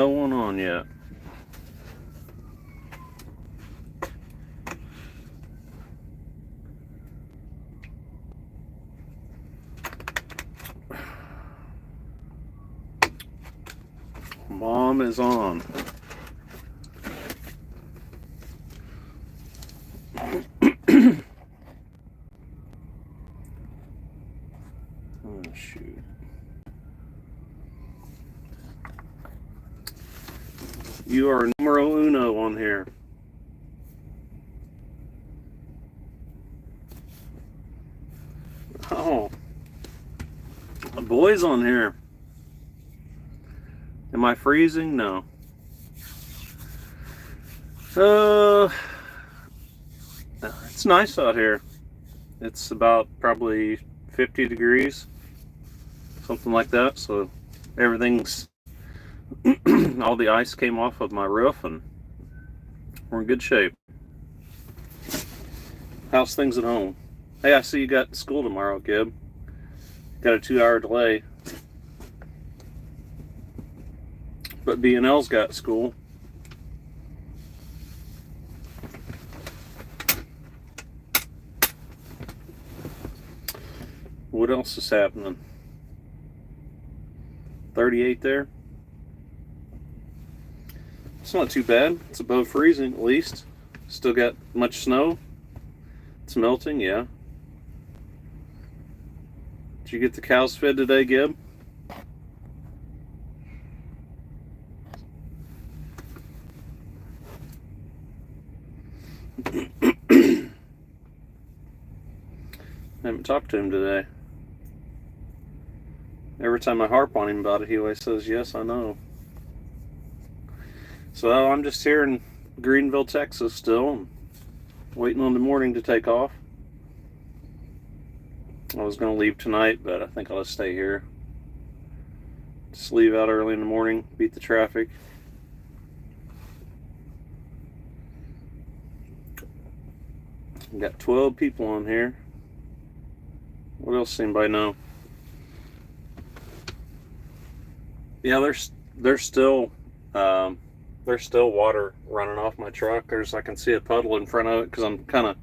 No one on yet. Mom is on. Oh, shoot. You are numero uno on here. Oh. A boy's on here. Am I freezing? No. It's nice out here. It's about probably 50 degrees, something like that. So everything's, all the ice came off of my roof and we're in good shape. How's things at home? Hey, I see you got school tomorrow, Gib. Got a 2-hour delay. But B&L's got school. What else is happening? 38 there. It's not too bad. It's above freezing at least. Still got much snow. It's melting, yeah. Did you get the cows fed today, Gib? I haven't talked to him today. Every time I harp on him about it, he always says, yes, I know. So I'm just here in Greenville, Texas still, waiting on the morning to take off. I was going to leave tonight, but I think I'll just stay here. Just leave out early in the morning, beat the traffic. Got 12 people on here. What else does anybody know? Yeah, there's still water running off my truck. I can see a puddle in front of it because I'm kind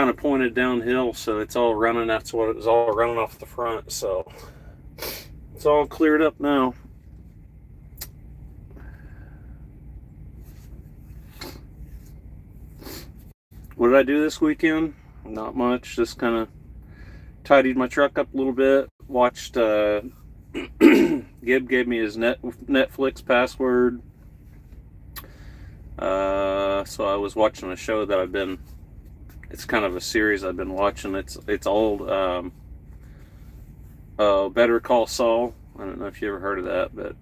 of pointed downhill, so it's all running. That's what it was, all running off the front. So it's all cleared up now. What did I do this weekend? Not much. Just kind of tidied my truck up a little bit. Watched. Gib gave me his Netflix password. So I was watching a show that it's kind of a series I've been watching. It's old. Better Call Saul. I don't know if you ever heard of that, but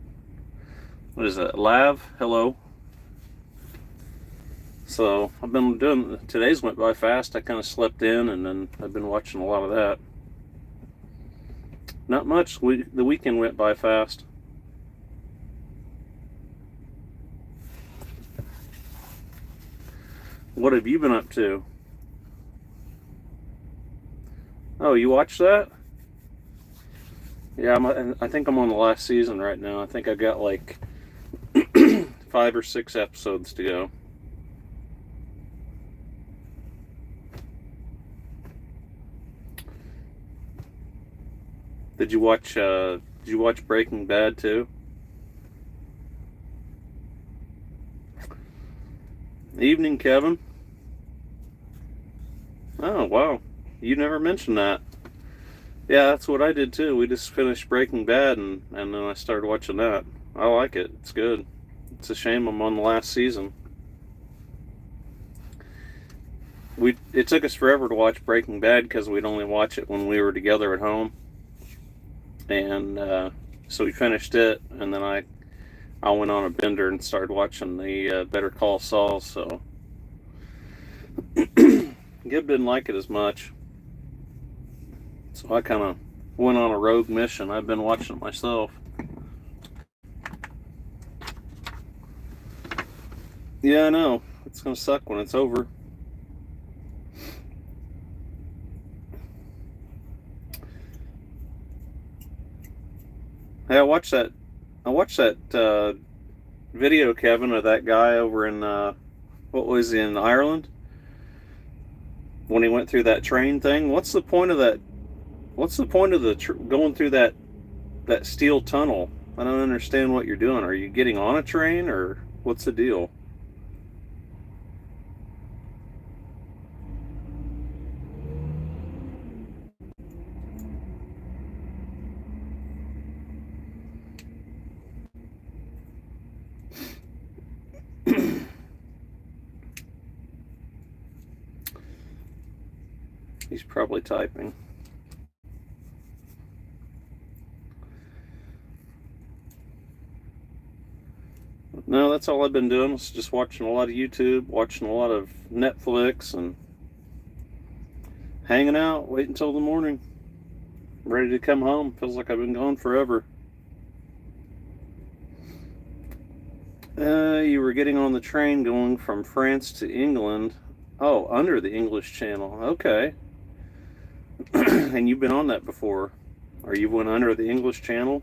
what is it? Lav? Hello. So I've been doing, today's went by fast. I kind of slept in and then I've been watching a lot of that. Not much. The weekend went by fast. What have you been up to? Oh, you watched that? Yeah, I think I'm on the last season right now. I think I got like 5 or 6 episodes to go. Did you watch Breaking Bad too? Evening, Kevin. Oh, wow. You never mentioned that. Yeah, that's what I did too. We just finished Breaking Bad and then I started watching that. I like it. It's good. It's a shame I'm on the last season. It took us forever to watch Breaking Bad because we'd only watch it when we were together at home. And so we finished it, and then I went on a bender and started watching the Better Call Saul. So Gib didn't like it as much, so I kind of went on a rogue mission. I've been watching it myself. Yeah, I know. It's gonna suck when it's over. Hey, I watched that I watched that video, Kevin, of that guy over in what was he, in Ireland, when he went through that train thing. What's the point of that? What's the point of the going through that steel tunnel? I don't understand what you're doing. Are you getting on a train, or what's the deal? He's probably typing. No, that's all I've been doing. Is just watching a lot of YouTube, watching a lot of Netflix, and hanging out, waiting until the morning. Ready to come home. Feels like I've been gone forever. You were getting on the train going from France to England. Oh, under the English Channel. Okay. And you've been on that before. Or you went under the English Channel?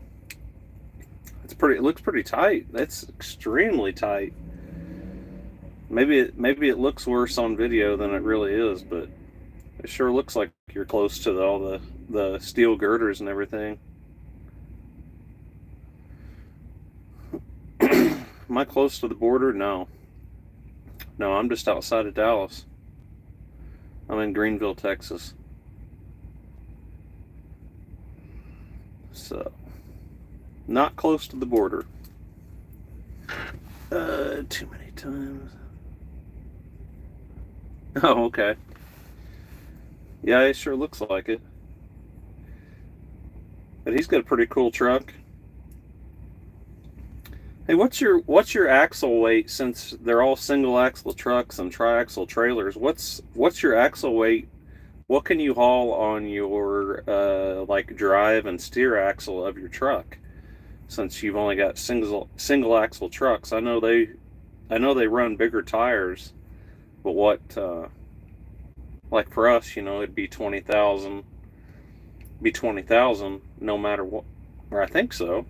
It's pretty. It looks pretty tight. That's extremely tight. Maybe it looks worse on video than it really is, but it sure looks like you're close to all the steel girders and everything. Am I close to the border? No. No, I'm just outside of Dallas. I'm in Greenville, Texas. So, not close to the border. Too many times. Oh, okay. Yeah, it sure looks like it. But he's got a pretty cool truck. Hey, what's your axle weight, since they're all single axle trucks and triaxle trailers? What's your axle weight? What can you haul on your like drive and steer axle of your truck? Since you've only got single axle trucks, I know they run bigger tires, but what like for us, it'd be 20,000, no matter what, or I think so.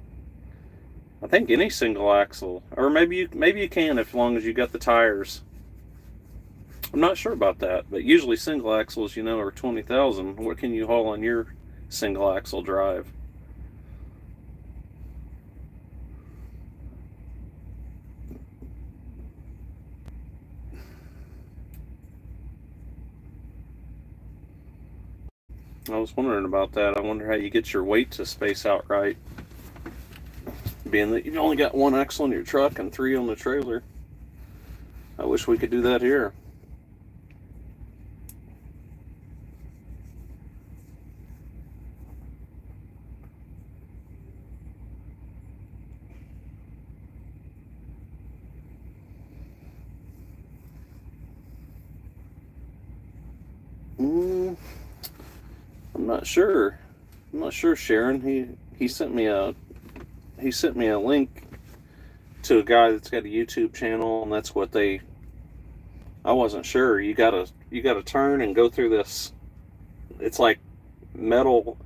I think any single axle, or maybe you can, as long as you got the tires. I'm not sure about that, but usually single axles, are 20,000. What can you haul on your single axle drive? I was wondering about that. I wonder how you get your weight to space out right, being that you've only got one axle in your truck and three on the trailer. I wish we could do that here. Mm, I'm not sure. I'm not sure, Sharon. He sent me a link to a guy that's got a YouTube channel, and that's what they. I wasn't sure. You gotta turn and go through this. It's like metal.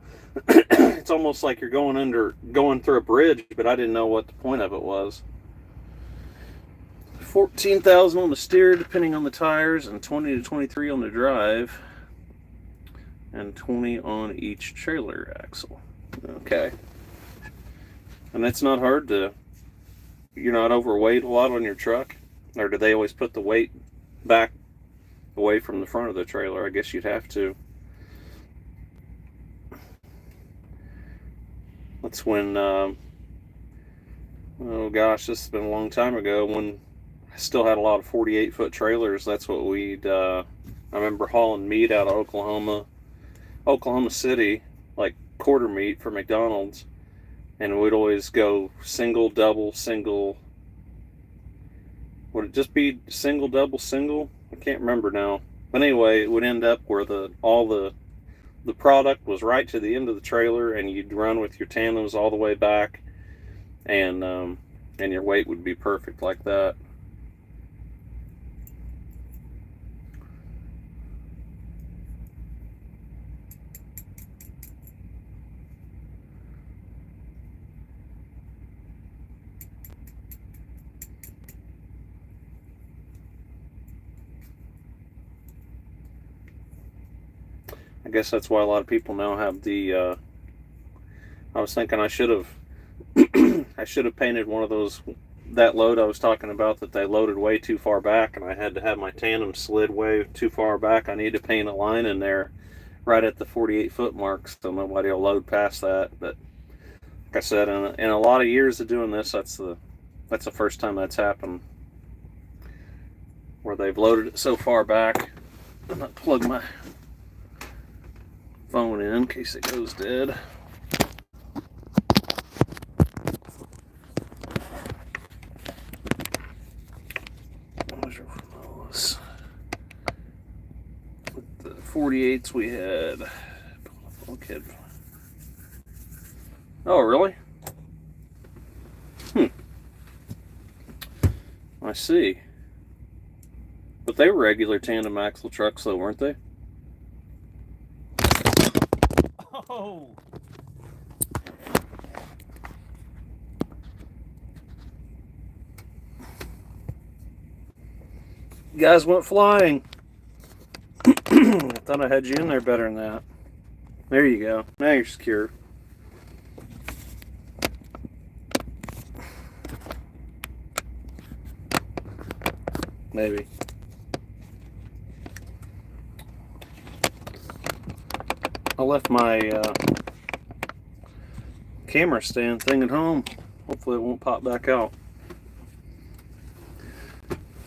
It's almost like you're going through a bridge, but I didn't know what the point of it was. 14,000 on the steer, depending on the tires, and 20 to 23 on the drive, and 20 on each trailer axle. Okay. And that's not hard to. You're not overweight a lot on your truck, or do they always put the weight back away from the front of the trailer? I guess you'd have to. That's when. Oh gosh, this has been a long time ago when I still had a lot of 48-foot trailers. That's what we'd. I remember hauling meat out of Oklahoma City, like quarter meat for McDonald's, and we'd always go single, double, single. Would it just be single, double, single? I can't remember now. But anyway, it would end up where all the product was right to the end of the trailer, and you'd run with your tandems all the way back, and your weight would be perfect like that. I guess that's why a lot of people now have the, I was thinking I should have, I should have painted one of those, that load I was talking about that they loaded way too far back, and I had to have my tandem slid way too far back. I need to paint a line in there right at the 48-foot mark so nobody will load past that. But like I said, in a lot of years of doing this, that's the first time that's happened, where they've loaded it so far back. I'm gonna plug my phone in case it goes dead. With the 48s we had. Okay. Oh, really? I see. But they were regular tandem axle trucks, though, weren't they? Oh! You guys went flying. I thought I had you in there better than that. There you go. Now you're secure. Maybe. I left my camera stand thing at home. Hopefully it won't pop back out.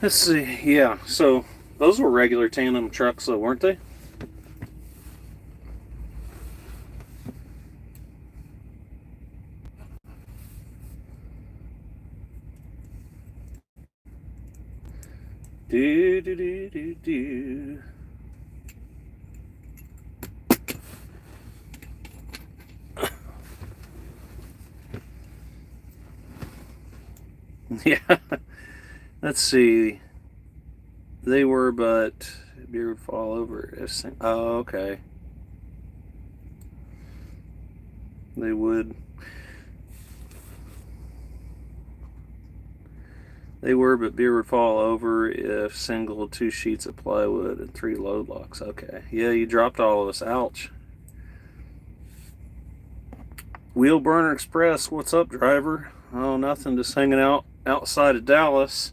Let's see. Yeah, so those were regular tandem trucks, though, weren't they? Do do do do do. Yeah. Let's see. They were, but beer would fall over. Oh, okay. They would. They were, but beer would fall over if single 2 sheets of plywood and 3 load locks. Okay. Yeah, you dropped all of us. Ouch. Wheel Burner Express. What's up, driver? Oh, nothing. Just hanging out outside of Dallas,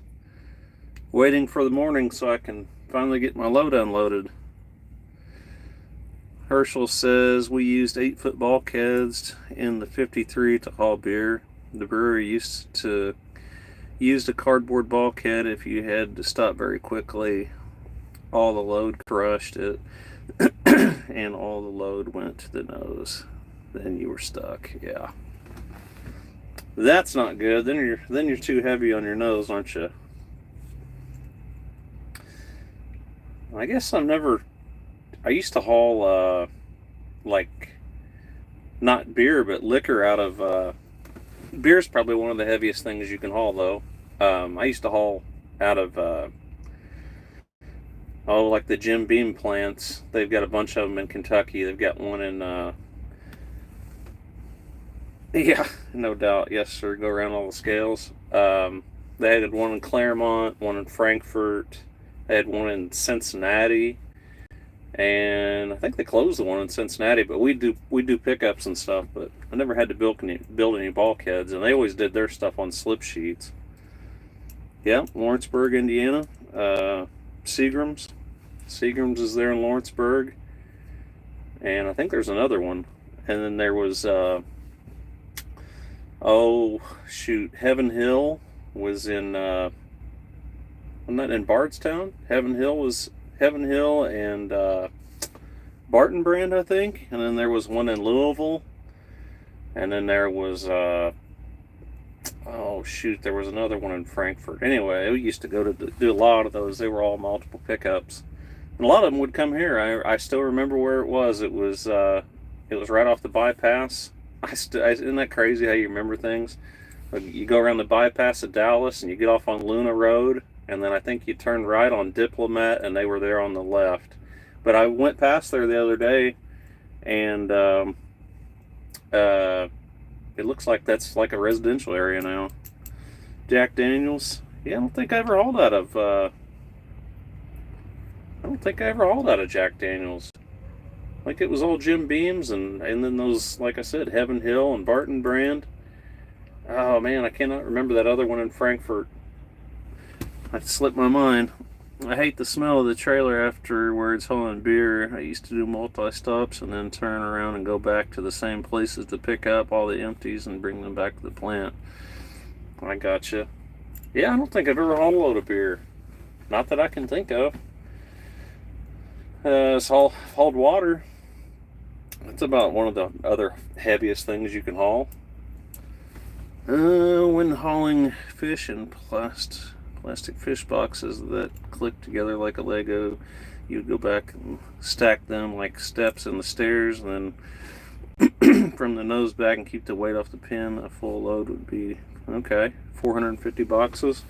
waiting for the morning so I can finally get my load unloaded. Herschel says we used 8-foot bulkheads in the 53 to haul beer. The brewery used a cardboard bulkhead if you had to stop very quickly. All the load crushed it, and all the load went to the nose. Then you were stuck. Yeah, that's not good. Then you're too heavy on your nose, aren't you? I guess I used to haul like not beer but liquor out of beer's probably one of the heaviest things you can haul, though. I used to haul out of like the Jim Beam plants. They've got a bunch of them in Kentucky. They've got one in yeah, no doubt. Yes, sir. Go around all the scales. They had one in Claremont, one in Frankfurt. They had one in Cincinnati, and I think they closed the one in Cincinnati. But we do pickups and stuff. But I never had to build any bulkheads, and they always did their stuff on slip sheets. Yeah, Lawrenceburg, Indiana. Seagram's is there in Lawrenceburg, and I think there's another one. And then there was Heaven Hill was in wasn't that in Bardstown? Heaven Hill and Barton Brand, I think. And then there was one in Louisville, and then there was there was another one in Frankfurt. Anyway, we used to go to do a lot of those. They were all multiple pickups, and a lot of them would come here. I still remember where it was. It was right off the bypass. Isn't that crazy how you remember things? You go around the bypass of Dallas and you get off on Luna Road, and then I think you turn right on Diplomat, and they were there on the left. But I went past there the other day, and it looks like that's like a residential area now. Jack Daniels. Yeah, I don't think I ever hauled out of Jack Daniels. Like it was all Jim Beams and then those, like I said, Heaven Hill and Barton Brand. Oh man, I cannot remember that other one in Frankfurt. It slipped my mind. I hate the smell of the trailer afterwards hauling beer. I used to do multi-stops and then turn around and go back to the same places to pick up all the empties and bring them back to the plant. I gotcha. Yeah, I don't think I've ever hauled a load of beer. Not that I can think of. It's hauled water. That's about one of the other heaviest things you can haul. When hauling fish in plastic fish boxes that click together like a Lego, you'd go back and stack them like steps in the stairs, and then from the nose back and keep the weight off the pin. A full load would be, okay, 450 boxes.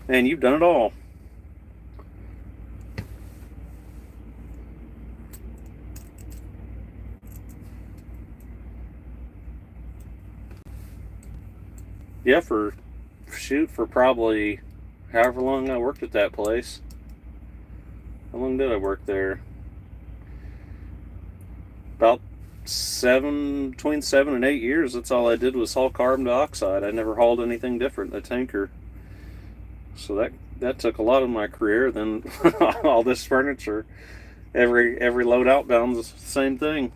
And you've done it all. Yeah, for probably however long I worked at that place. How long did I work there? About between 7 and 8 years. That's all I did was haul carbon dioxide. I never hauled anything different than a tanker. So that took a lot of my career. Then all this furniture, every load outbound is the same thing.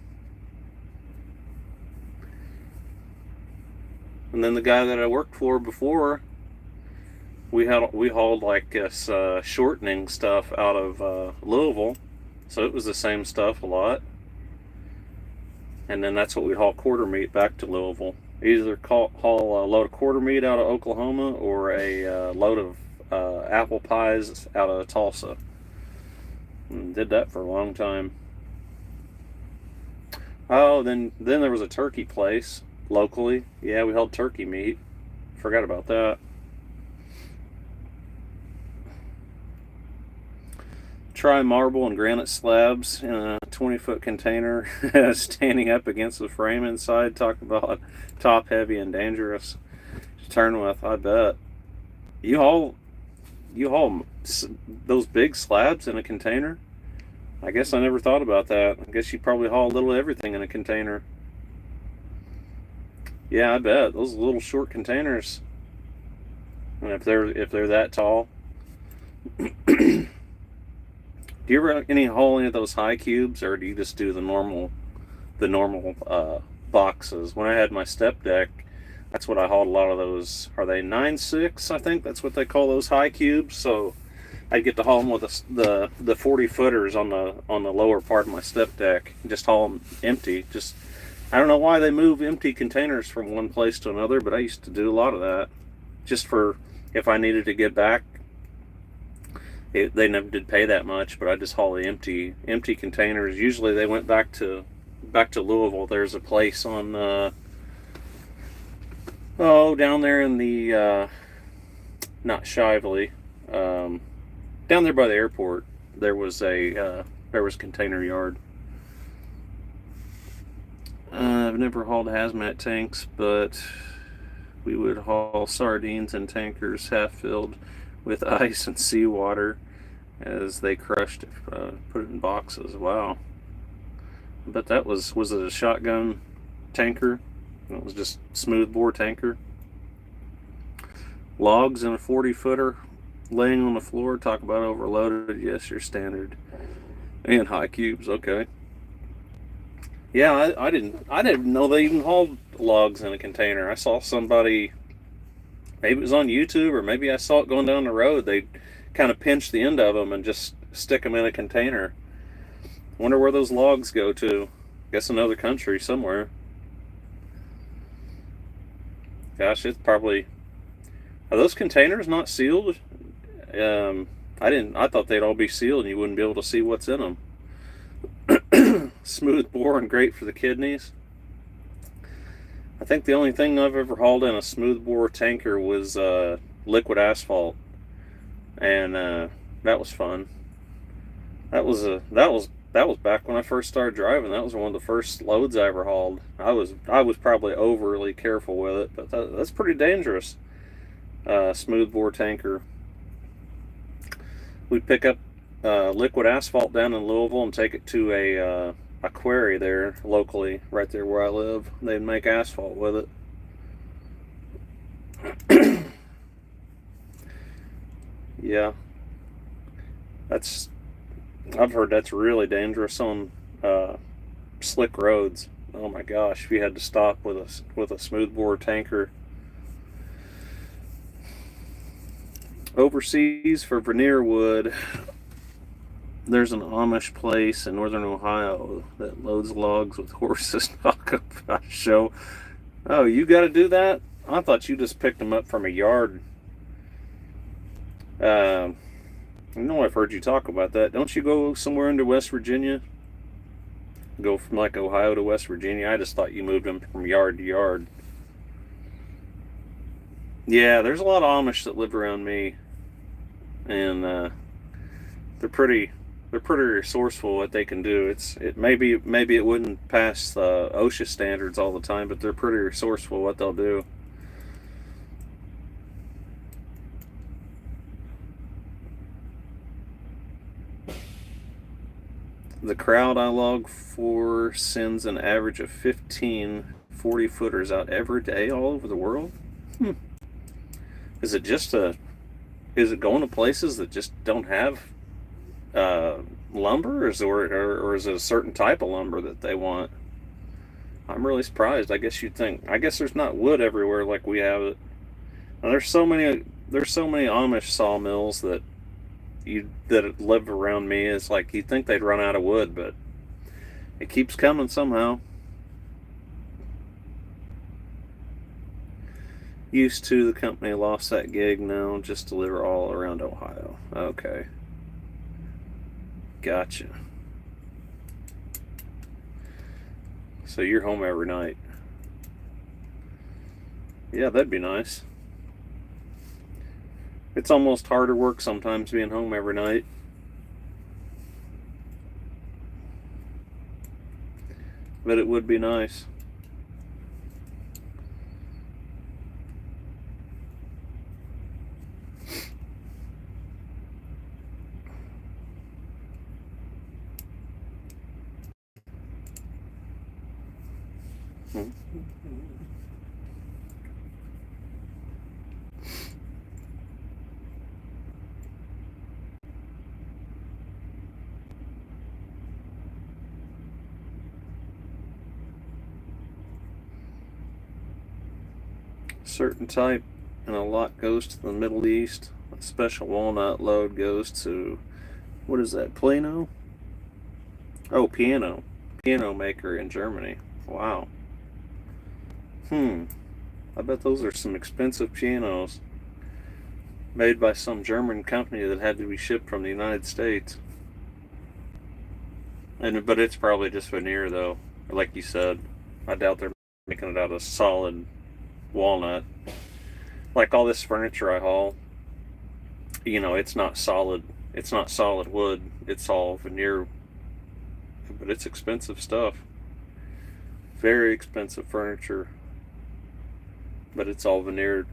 And then the guy that I worked for before, we hauled like this shortening stuff out of Louisville, so it was the same stuff a lot. And then that's what we haul quarter meat back to Louisville. Either haul a load of quarter meat out of Oklahoma or a load of apple pies out of Tulsa. And did that for a long time. Oh, then there was a turkey place locally. Yeah, we hauled turkey meat. Forgot about that. Try marble and granite slabs in a 20-foot container standing up against the frame inside. Talk about top heavy and dangerous to turn with. I bet. You haul those big slabs in a container? I guess I never thought about that. I guess you probably haul a little everything in a container. Yeah, I bet. Those little short containers. And if they're that tall. Do you ever haul any of those high cubes, or do you just do the normal boxes? When I had my step deck, that's what I hauled a lot of those. Are they 9.6? I think that's what they call those high cubes. So I'd get to haul them with the 40 footers on the lower part of my step deck. Just haul them empty. Just, I don't know why they move empty containers from one place to another, but I used to do a lot of that. Just for if I needed to get back. They never did pay that much, but I just haul the empty containers. Usually they went back to Louisville. There's a place on down there in the not Shively, down there by the airport. There was a container yard. I've never hauled hazmat tanks, but we would haul sardines in tankers half filled with ice and seawater as they crushed it, put it in boxes. Wow. But that was it a shotgun tanker? It was just smoothbore tanker. Logs in a 40-footer laying on the floor. Talk about overloaded. Yes, your standard. And high cubes. Okay. Yeah, I didn't know they even hauled logs in a container. I saw somebody, maybe it was on YouTube, or maybe I saw it going down the road. They kind of pinch the end of them and just stick them in a container. Wonder where those logs go to. Guess another country somewhere. Gosh, it's probably... Are those containers not sealed? I thought they'd all be sealed and you wouldn't be able to see what's in them. Smooth bore and great for the kidneys. I think the only thing I've ever hauled in a smooth bore tanker was liquid asphalt, and that was fun. That was back when I first started driving. That was one of the first loads I ever hauled. I was probably overly careful with it, but that's pretty dangerous. Smooth bore tanker. We'd pick up liquid asphalt down in Louisville and take it to a quarry there locally, right there where I live. They'd make asphalt with it. Yeah, that's I've heard that's really dangerous on slick roads. Oh my gosh, if you had to stop with a smoothbore tanker. Overseas for veneer wood, there's an Amish place in northern Ohio that loads logs with horses. Talk about a show. Oh, you got to do that? I thought you just picked them up from a yard. I know I've heard you talk about that. Don't you go somewhere into West Virginia? Go from like Ohio to West Virginia? I just thought you moved them from yard to yard. Yeah, there's a lot of Amish that live around me, and they're pretty resourceful what they can do. It maybe it wouldn't pass OSHA standards all the time, but they're pretty resourceful what they'll do. The crowd I log for sends an average of 15 40-footers out every day all over the world. Is it just is it going to places that just don't have lumber, or is it a certain type of lumber that they want? I'm really surprised. I guess there's not wood everywhere like we have it. Now, there's so many Amish sawmills that live around me. It's like you'd think they'd run out of wood, but it keeps coming somehow. Used to, the company lost that gig. Now just deliver all around Ohio. Okay. Gotcha. So you're home every night. Yeah, that'd be nice. It's almost harder work sometimes being home every night. But it would be nice. Certain type and a lot goes to the Middle East. A special walnut load goes to, what is that, Plano? Oh, piano maker in Germany. Wow. I bet those are some expensive pianos made by some German company that had to be shipped from the United States. But it's probably just veneer though. Like you said, I doubt they're making it out of solid walnut. Like all this furniture I haul, it's not solid wood. It's all veneer, but it's expensive stuff. Very expensive furniture, but it's all veneered.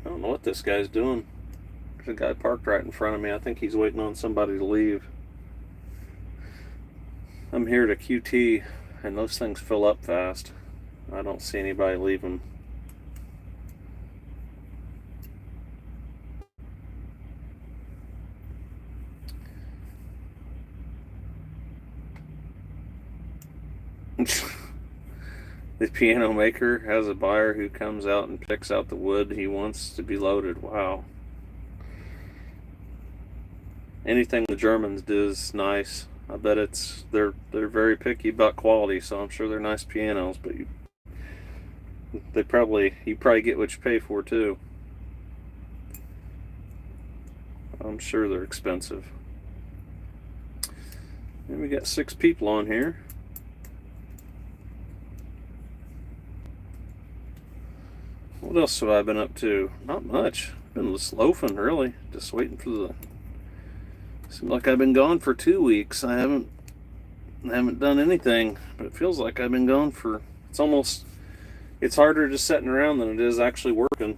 I don't know what this guy's doing. There's a guy parked right in front of me. I think he's waiting on somebody to leave. I'm here to QT, and those things fill up fast. I don't see anybody leaving. The piano maker has a buyer who comes out and picks out the wood he wants to be loaded. Wow. Anything the Germans do is nice. I bet they're very picky about quality, so I'm sure they're nice pianos, but you probably get what you pay for too. I'm sure they're expensive. And we got 6 people on here. What else have I been up to? Not much. Been just loafing, really. Just waiting for seems like I've been gone for 2 weeks. I haven't done anything, but it feels like I've been gone for. It's harder just sitting around than it is actually working.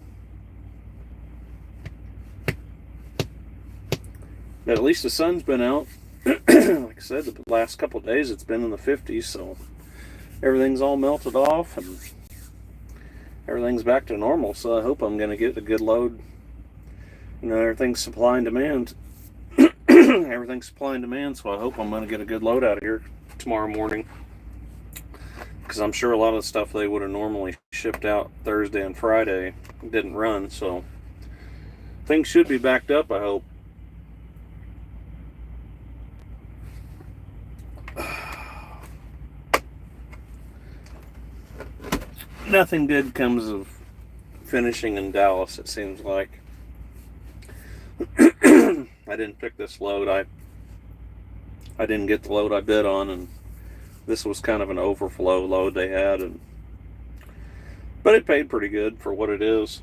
at least the sun's been out. Like I said, the last couple of days it's been in the 50s, so everything's all melted off and everything's back to normal. So I hope I'm going to get a good load. You know, everything's supply and demand. Everything's supply and demand, so I hope I'm going to get a good load out of here tomorrow morning. Because I'm sure a lot of the stuff they would have normally shipped out Thursday and Friday didn't run, so things should be backed up, I hope. Nothing good comes of finishing in Dallas, it seems like. I didn't pick this load. I didn't get the load I bid on, and this was kind of an overflow load they had, but it paid pretty good for what it is.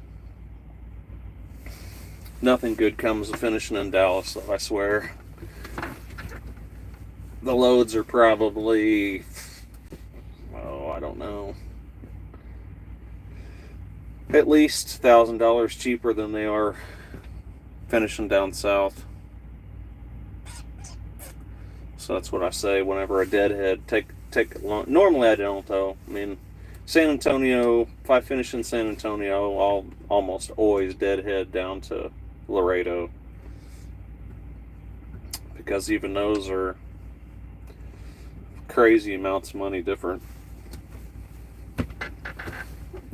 Nothing good comes of finishing in Dallas, though, I swear. The loads are probably, I don't know, at least $1,000 cheaper than they are finishing down south. So that's what I say whenever a deadhead take it long. Normally I don't, though. I mean, San Antonio, if I finish in San Antonio, I'll almost always deadhead down to Laredo, because even those are crazy amounts of money different.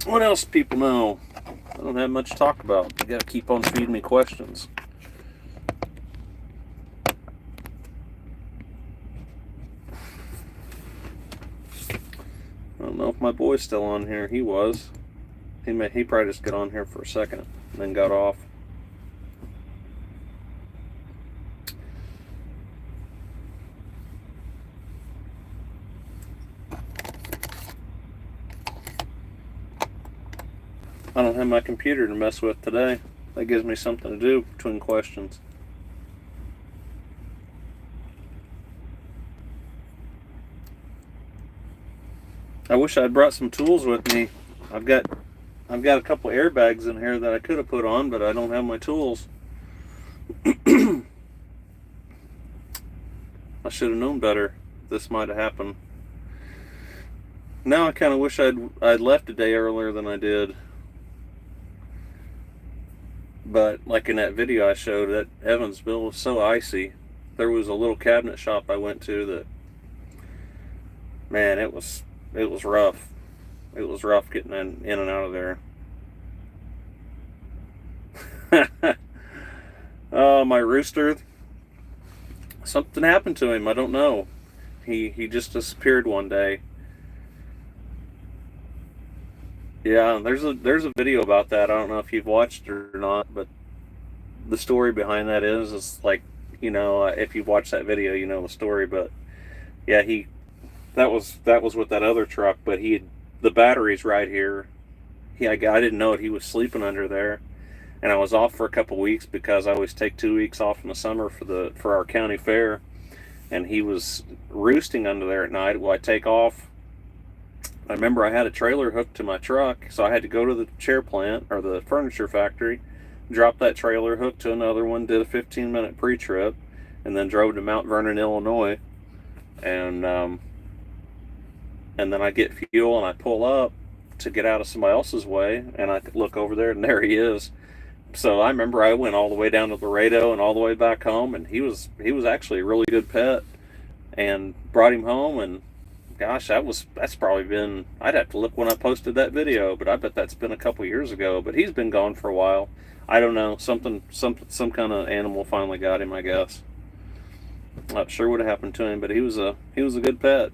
What else people know? I don't have much to talk about. You gotta keep on feeding me questions. I don't know if my boy's still on here. He was. He probably just got on here for a second and then got off. I don't have my computer to mess with today. That gives me something to do between questions. I wish I'd brought some tools with me. I've got a couple airbags in here that I could have put on, but I don't have my tools. I should have known better. This might have happened. Now I kind of wish I'd left a day earlier than I did. But like in that video I showed, that Evansville was so icy. There was a little cabinet shop I went to that, man, it was rough. It was rough getting in and out of there. Oh, my rooster. Something happened to him. I don't know. He just disappeared one day. Yeah, there's a video about that. I don't know if you've watched it or not, but the story behind that is like, you know, if you've watched that video, you know the story. But yeah, that was with that other truck, but the battery's right here. I didn't know it. He was sleeping under there, and I was off for a couple weeks because I always take 2 weeks off in the summer for our county fair, and he was roosting under there at night. Well, I take off. I remember I had a trailer hooked to my truck, so I had to go to the chair plant or the furniture factory, drop that trailer, hooked to another one, did a 15-minute pre-trip, and then drove to Mount Vernon, Illinois, and then I get fuel and I pull up to get out of somebody else's way, and I look over there and there he is. So I remember I went all the way down to Laredo and all the way back home, and he was actually a really good pet, and brought him home. And gosh, that's probably been, I'd have to look when I posted that video, but I bet that's been a couple years ago. But he's been gone for a while. I don't know, some kind of animal finally got him, I guess. Not sure what happened to him, but he was a good pet.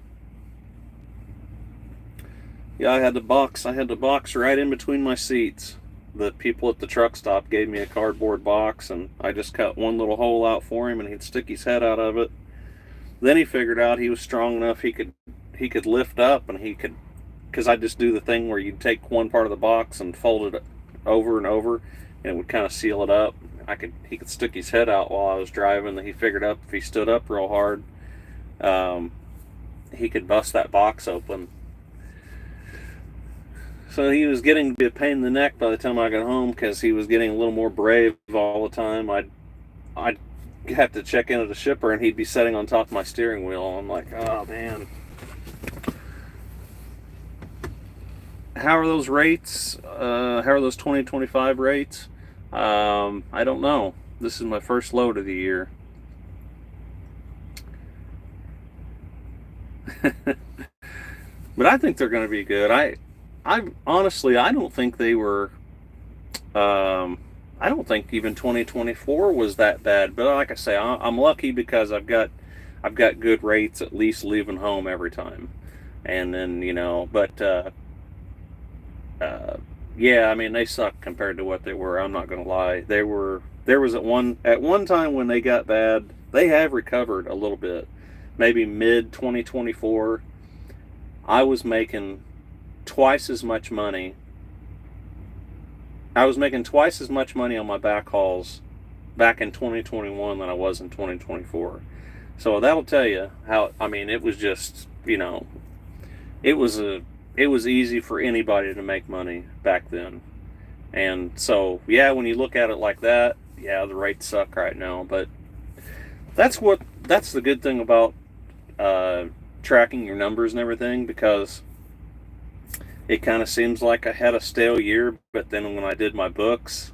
Yeah, I had the box right in between my seats. The people at the truck stop gave me a cardboard box, and I just cut one little hole out for him, and he'd stick his head out of it. Then he figured out he was strong enough he could lift up, and because I just do the thing where you take one part of the box and fold it over and over, and it would kind of seal it up. He could stick his head out while I was driving. That he figured out if he stood up real hard, he could bust that box open. So he was getting to be a pain in the neck by the time I got home, because he was getting a little more brave all the time. I'd have to check into the shipper, and he'd be sitting on top of my steering wheel. I'm like, oh man. How are those rates? How are those 2025 rates? I don't know. This is my first load of the year. But I think they're going to be good. I honestly, I don't think they were. I don't think even 2024 was that bad. But like I say, I'm lucky because I've got good rates at least leaving home every time, and then but yeah, I mean they suck compared to what they were. I'm not going to lie. There was at one time when they got bad. They have recovered a little bit. Maybe mid 2024, I was making twice as much money. I was making twice as much money on my backhauls back in 2021 than I was in 2024. So that'll tell you how. I mean, it was just it was easy for anybody to make money back then. And so yeah, when you look at it like that, yeah, the rates suck right now. But that's the good thing about tracking your numbers and everything, because it kind of seems like I had a stale year, but then when I did my books,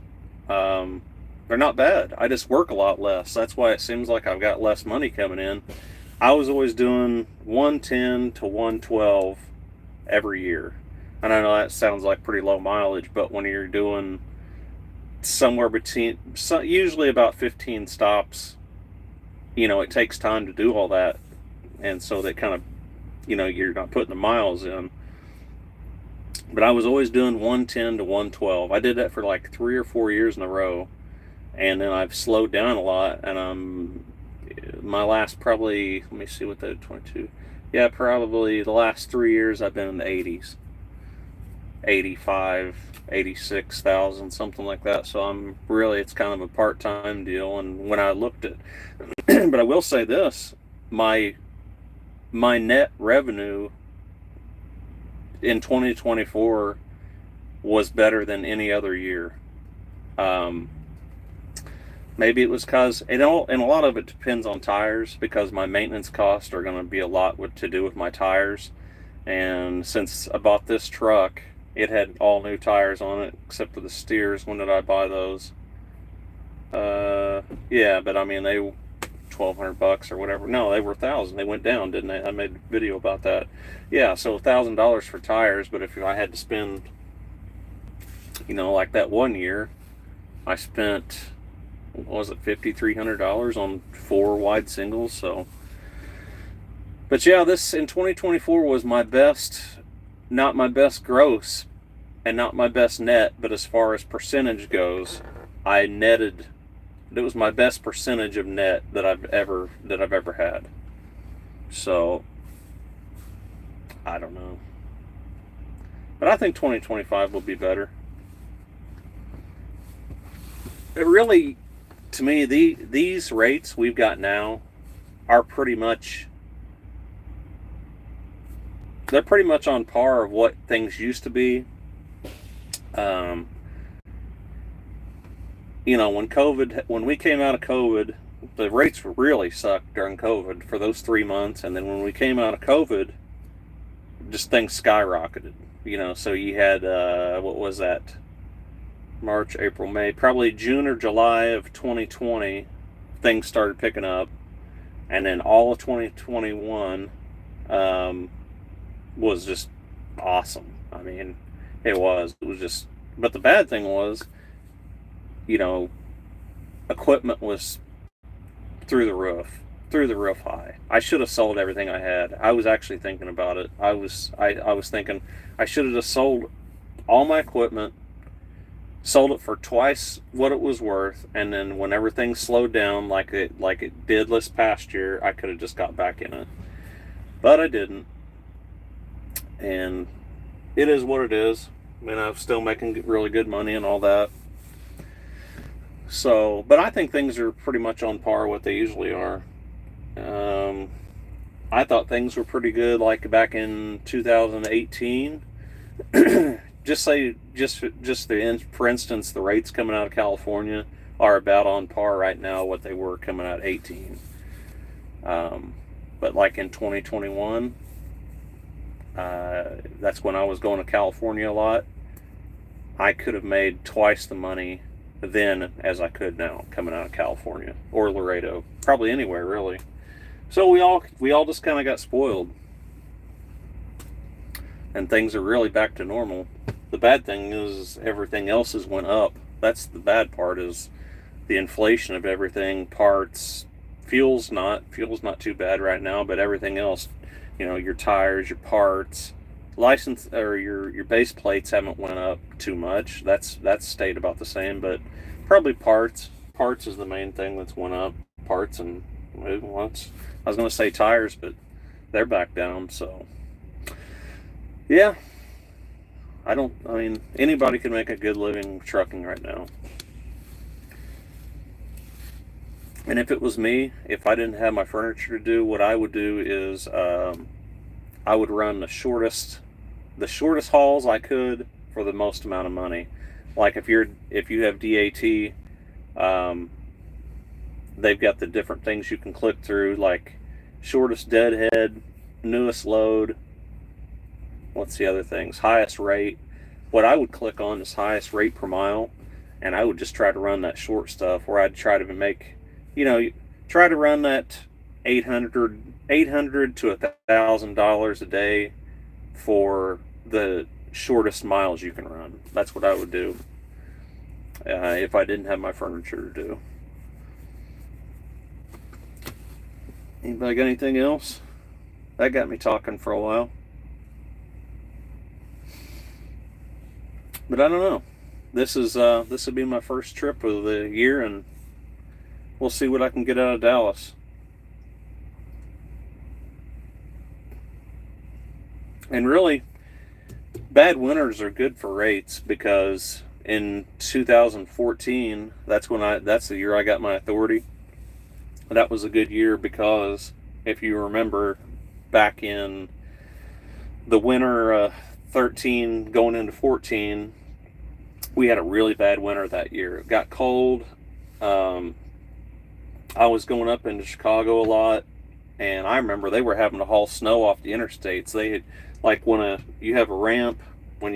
they're not bad. I just work a lot less. That's why it seems like I've got less money coming in. I was always doing 110 to 112 every year. And I know that sounds like pretty low mileage, but when you're doing somewhere between, usually about 15 stops, it takes time to do all that. And so they kind of, you're not putting the miles in. But I was always doing 110 to 112. I did that for like 3 or 4 years in a row. And then I've slowed down a lot. And my last probably, let me see what that 22. Yeah, probably the last 3 years I've been in the 80s. 85, 86,000, something like that. So it's kind of a part-time deal. And when I looked at, but I will say this, my net revenue in 2024 was better than any other year. Maybe it was because, and a lot of it depends on tires, because my maintenance costs are going to be a lot to do with my tires. And since I bought this truck, it had all new tires on it except for the steers. When did I buy those? Yeah, but I mean they $1,200 or whatever. No, they were $1,000. They went down, didn't they? I made a video about that. Yeah, so $1,000 for tires. But if I had to spend, like that one year, I spent, what was it, $5,300 on 4 wide singles. So, but yeah, this in 2024 was my best, not my best gross, and not my best net. But as far as percentage goes, I netted. It was my best percentage of net that I've ever had. So I don't know, but I think 2025 will be better. It really, to me, these rates we've got now are pretty much on par of what things used to be. When we came out of COVID, the rates really sucked during COVID for those 3 months. And then when we came out of COVID, just things skyrocketed, so you had, what was that? March, April, May, probably June or July of 2020, things started picking up. And then all of 2021, was just awesome. I mean, it was just, but the bad thing was, equipment was through the roof high. I should have sold everything I had. I was actually thinking about it. I was thinking I should have just sold all my equipment, sold it for twice what it was worth, and then when everything slowed down like it did this past year, I could have just got back in it. But I didn't. And it is what it is. I mean, I'm still making really good money and all that. So, but I think things are pretty much on par what they usually are. I thought things were pretty good, like back in 2018. For instance, the rates coming out of California are about on par right now what they were coming out 18. But like in 2021, that's when I was going to California a lot. I could have made twice the money then as I could now coming out of California or Laredo, probably anywhere really. So we all just kind of got spoiled, and things are really back to normal. The bad thing is everything else has went up. That's the bad part, is the inflation of everything, parts, fuel's not too bad right now, but everything else, your tires, your parts, license, or your base plates haven't went up too much. That's stayed about the same, but probably parts is the main thing that's went up. Parts and once I was going to say tires, but they're back down. So yeah, I mean, anybody can make a good living trucking right now. And if it was me, if I didn't have my furniture to do, what I would do is I would run the shortest hauls I could for the most amount of money. Like if you have DAT, they've got the different things you can click through, like shortest deadhead, newest load. What's the other things? Highest rate. What I would click on is highest rate per mile, and I would just try to run that short stuff where I'd try to make, try to run that 800 to $1,000 a day for the shortest miles you can run. That's what I would do if I didn't have my furniture to do. Anybody got anything else? That got me talking for a while. But I don't know. This would be my first trip of the year, and we'll see what I can get out of Dallas. And really, bad winters are good for rates, because in 2014, that's the year I got my authority. That was a good year because if you remember back in the winter 13 going into 14, we had a really bad winter that year. It got cold. I was going up into Chicago a lot, and I remember they were having to haul snow off the interstates. They had, like, when you have a ramp, and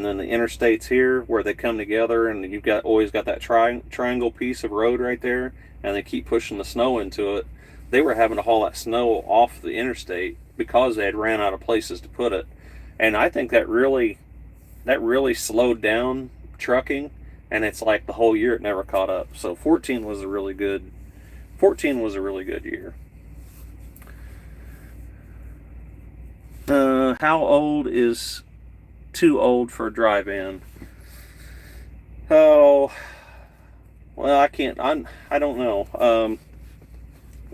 then the interstates here where they come together, and you've always got that triangle piece of road right there, and they keep pushing the snow into it. They were having to haul that snow off the interstate because they had ran out of places to put it. And I think that really slowed down trucking, and it's like the whole year it never caught up. So 14 was a really good year. How old is too old for a dry van? Oh, well, I don't know. A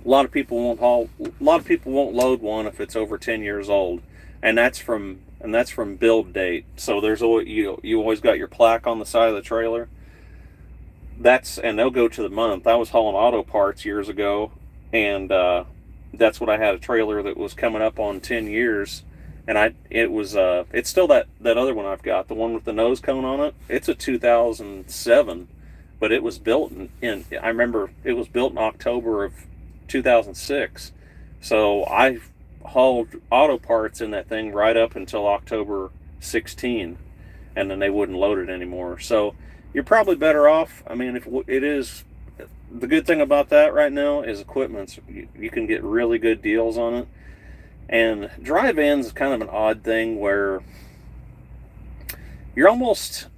lot of people won't load one if it's over 10 years old, and that's from build date. So there's always, you always got your plaque on the side of the trailer. And they'll go to the month. I was hauling auto parts years ago, and that's what I had, a trailer that was coming up on 10 years, and it's still that other one I've got, the one with the nose cone on it. It's a 2007, but it was built I remember it was built in October of 2006. So I hauled auto parts in that thing right up until October 16, and then they wouldn't load it anymore. So you're probably better off. I mean, if it is, the good thing about that right now is equipment. You can get really good deals on it. And dry vans is kind of an odd thing where you're almost,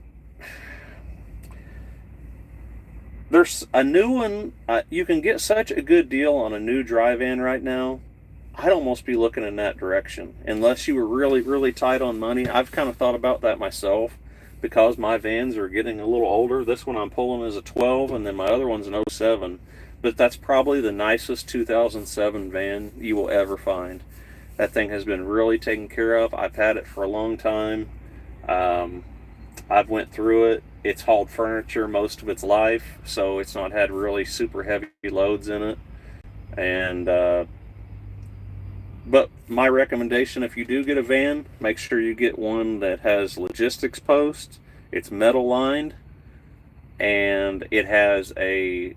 there's a new one, you can get such a good deal on a new dry van right now. I'd almost be looking in that direction, unless you were really, really tight on money. I've kind of thought about that myself, because my vans are getting a little older. This one I'm pulling is a 12, and then my other one's an 07. But that's probably the nicest 2007 van you will ever find. That thing has been really taken care of. I've had it for a long time. I've went through it. It's hauled furniture most of its life, so it's not had really super heavy loads in it. And but my recommendation, if you do get a van, make sure you get one that has logistics posts. It's metal lined, and it has a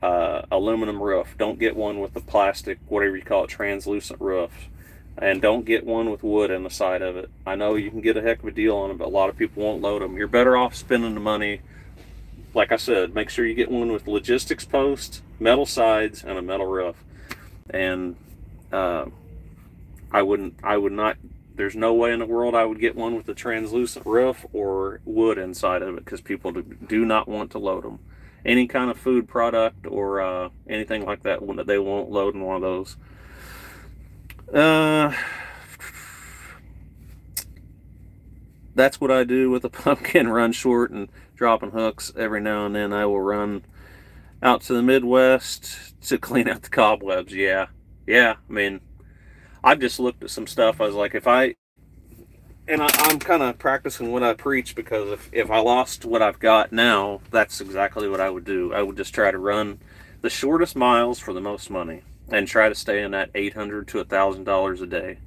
aluminum roof. Don't get one with the plastic, whatever you call it, translucent roof. And don't get one with wood in the side of it. I know you can get a heck of a deal on them, but a lot of people won't load them. You're better off spending the money. Like I said, make sure you get one with logistics posts, metal sides, and a metal roof. And I would not, there's no way in the world I would get one with a translucent roof or wood inside of it, because people do not want to load them. Any kind of food product or anything like that, they won't load in one of those. That's what I do with a pumpkin, run short and dropping hooks. Every now and then I will run out to the Midwest to clean out the cobwebs. Yeah, I mean, I've just looked at some stuff. I was like, I'm kind of practicing what I preach, because if I lost what I've got now, that's exactly what I would do. I would just try to run the shortest miles for the most money and try to stay in that $800 to $1,000 a day.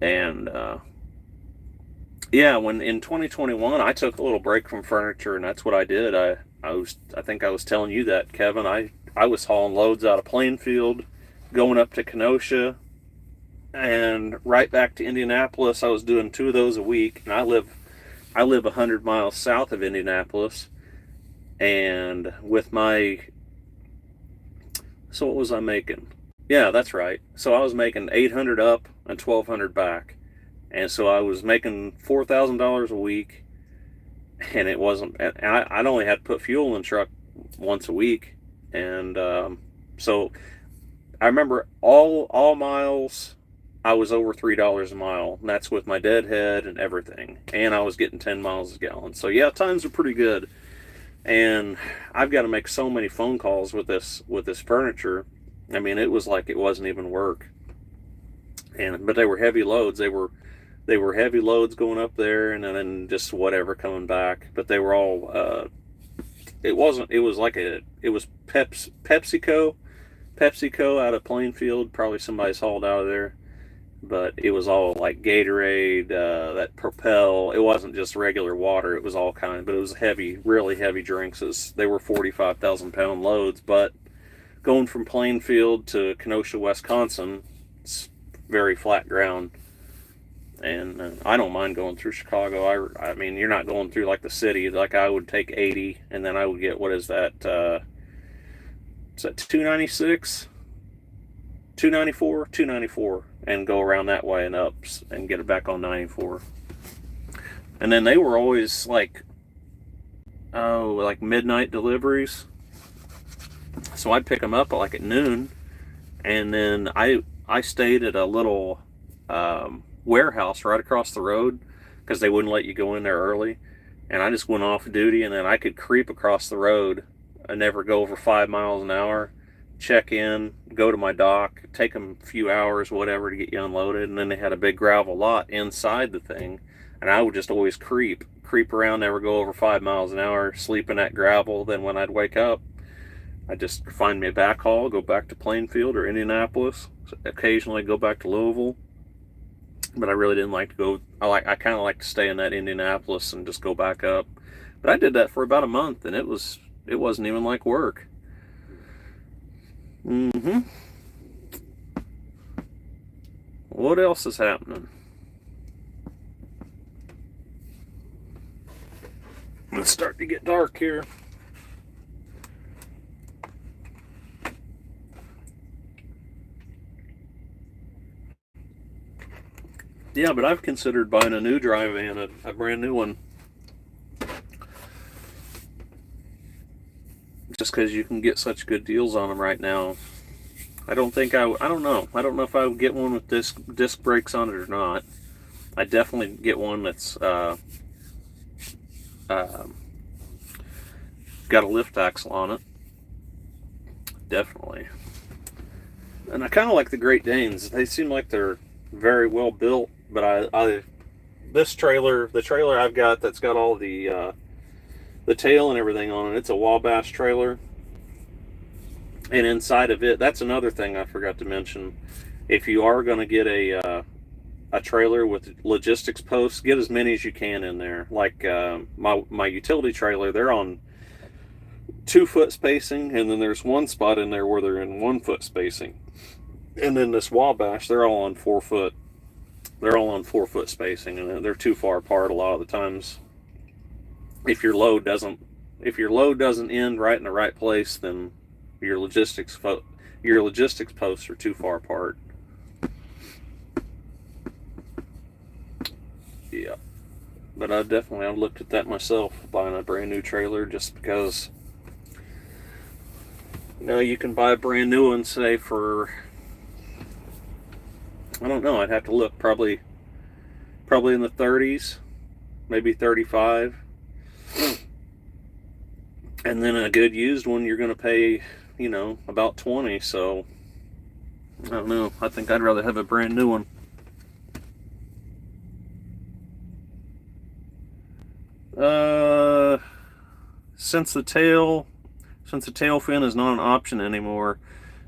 And yeah, when in 2021 I took a little break from furniture, and that's what I did. I think I was telling you that, Kevin. I was hauling loads out of Plainfield, going up to Kenosha, and right back to Indianapolis. I was doing 2 of those a week, and I live 100 miles south of Indianapolis. And with my, so what was I making? Yeah, that's right. So I was making $800 up and $1,200 back, and so I was making $4,000 a week, and it wasn't. And I'd only had to put fuel in the truck once a week, and so I remember all miles, I was over $3 a mile, and that's with my deadhead and everything, and I was getting 10 miles a gallon. So yeah, times are pretty good. And I've got to make so many phone calls with this furniture. I mean, it was like it wasn't even work. But they were heavy loads. They were heavy loads going up there, and then just whatever coming back. But they were all. It was PepsiCo out of Plainfield. Probably somebody's hauled out of there. But it was all like Gatorade, that Propel. It wasn't just regular water. It was all kind, but it was heavy, really heavy drinks. They were 45,000-pound loads. But going from Plainfield to Kenosha, Wisconsin, it's very flat ground. And I don't mind going through Chicago. I mean, you're not going through like the city. Like I would take 80, and then I would get, what is that? Is that 296? 294, and go around that way and up and get it back on 94. And then they were always like midnight deliveries. So I'd pick them up like at noon, and then I stayed at a little warehouse right across the road, because they wouldn't let you go in there early. And I just went off duty, and then I could creep across the road and never go over 5 miles an hour. Check in, go to my dock, take them a few hours, whatever, to get you unloaded. And then they had a big gravel lot inside the thing, and I would just always creep around, never go over 5 miles an hour, sleep in that gravel. Then when I'd wake up, I'd just find me a back haul, go back to Plainfield or Indianapolis, occasionally go back to Louisville. But I really didn't like to go. I kind of like to stay in that Indianapolis and just go back up. But I did that for about a month, and it wasn't even like work. What else is happening? It's starting to get dark here. Yeah, but I've considered buying a new dry van, a brand new one. Just because you can get such good deals on them right now. I don't know if I would get one with disc brakes on it or not. I definitely get one that's got a lift axle on it. Definitely. And I kind of like the Great Danes. They seem like they're very well built. But the trailer I've got that's got all the tail and everything on it, it's a Wabash trailer. And inside of it, that's another thing I forgot to mention. If you are going to get a trailer with logistics posts, get as many as you can in there. Like my utility trailer, they're on 2-foot spacing, and then there's one spot in there where they're in 1-foot spacing. And then this Wabash, they're all on 4-foot. They're all on 4-foot spacing, and they're too far apart a lot of the times. If your load doesn't end right in the right place, then your logistics posts are too far apart. Yeah, but I've looked at that myself, buying a brand new trailer, just because you can buy a brand new one, say for, I don't know, I'd have to look, probably in the 30s, maybe 35. And then a good used one, you're going to pay, about 20. So I don't know. I think I'd rather have a brand new one. Since the tail fin is not an option anymore,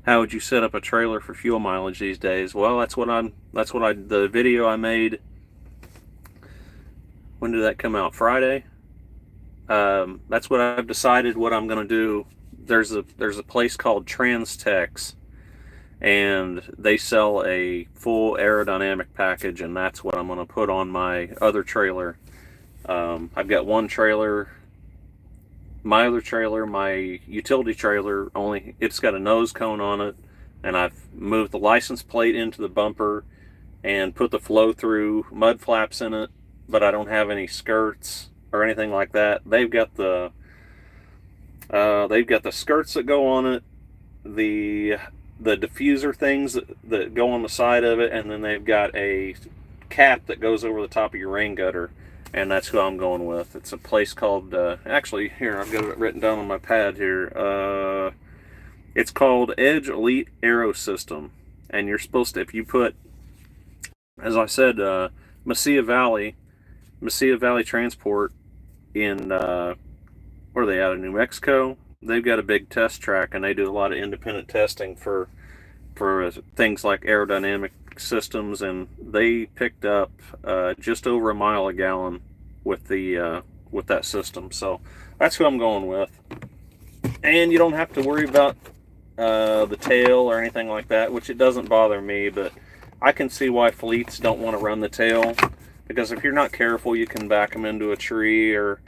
how would you set up a trailer for fuel mileage these days? Well, the video I made. When did that come out? Friday. That's what I've decided what I'm going to do. There's a place called Transtex, and they sell a full aerodynamic package, and that's what I'm going to put on my other trailer. I've got one trailer. My other trailer, my utility trailer, it's got a nose cone on it, and I've moved the license plate into the bumper and put the flow-through mud flaps in it, but I don't have any skirts or anything like that. They've got the skirts that go on it, the diffuser things that go on the side of it, and then they've got a cap that goes over the top of your rain gutter. And that's who I'm going with. It's a place called, actually, here, I've got it written down on my pad here. It's called Edge Elite Aero System. And you're supposed to, if you put, as I said, Mesilla Valley Transport in, where are they out of New Mexico? They've got a big test track, and they do a lot of independent testing for things like aerodynamic systems, and they picked up just over a mile a gallon with that system. So that's who I'm going with. And you don't have to worry about the tail or anything like that, which it doesn't bother me, but I can see why fleets don't want to run the tail, because if you're not careful, you can back them into a tree or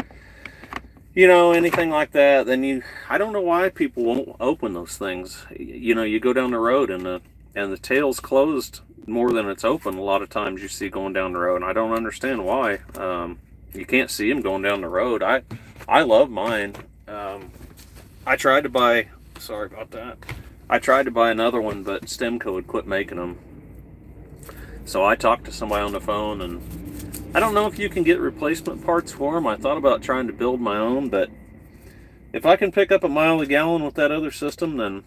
anything like that. Then I don't know why people won't open those things. You go down the road and the tail's closed more than it's open. A lot of times you see going down the road, and I don't understand why. You can't see them going down the road. I love mine. I tried to buy, sorry about that. I tried to buy another one, but Stemco had quit making them. So I talked to somebody on the phone, and I don't know if you can get replacement parts for them. I thought about trying to build my own, but if I can pick up a mile a gallon with that other system, then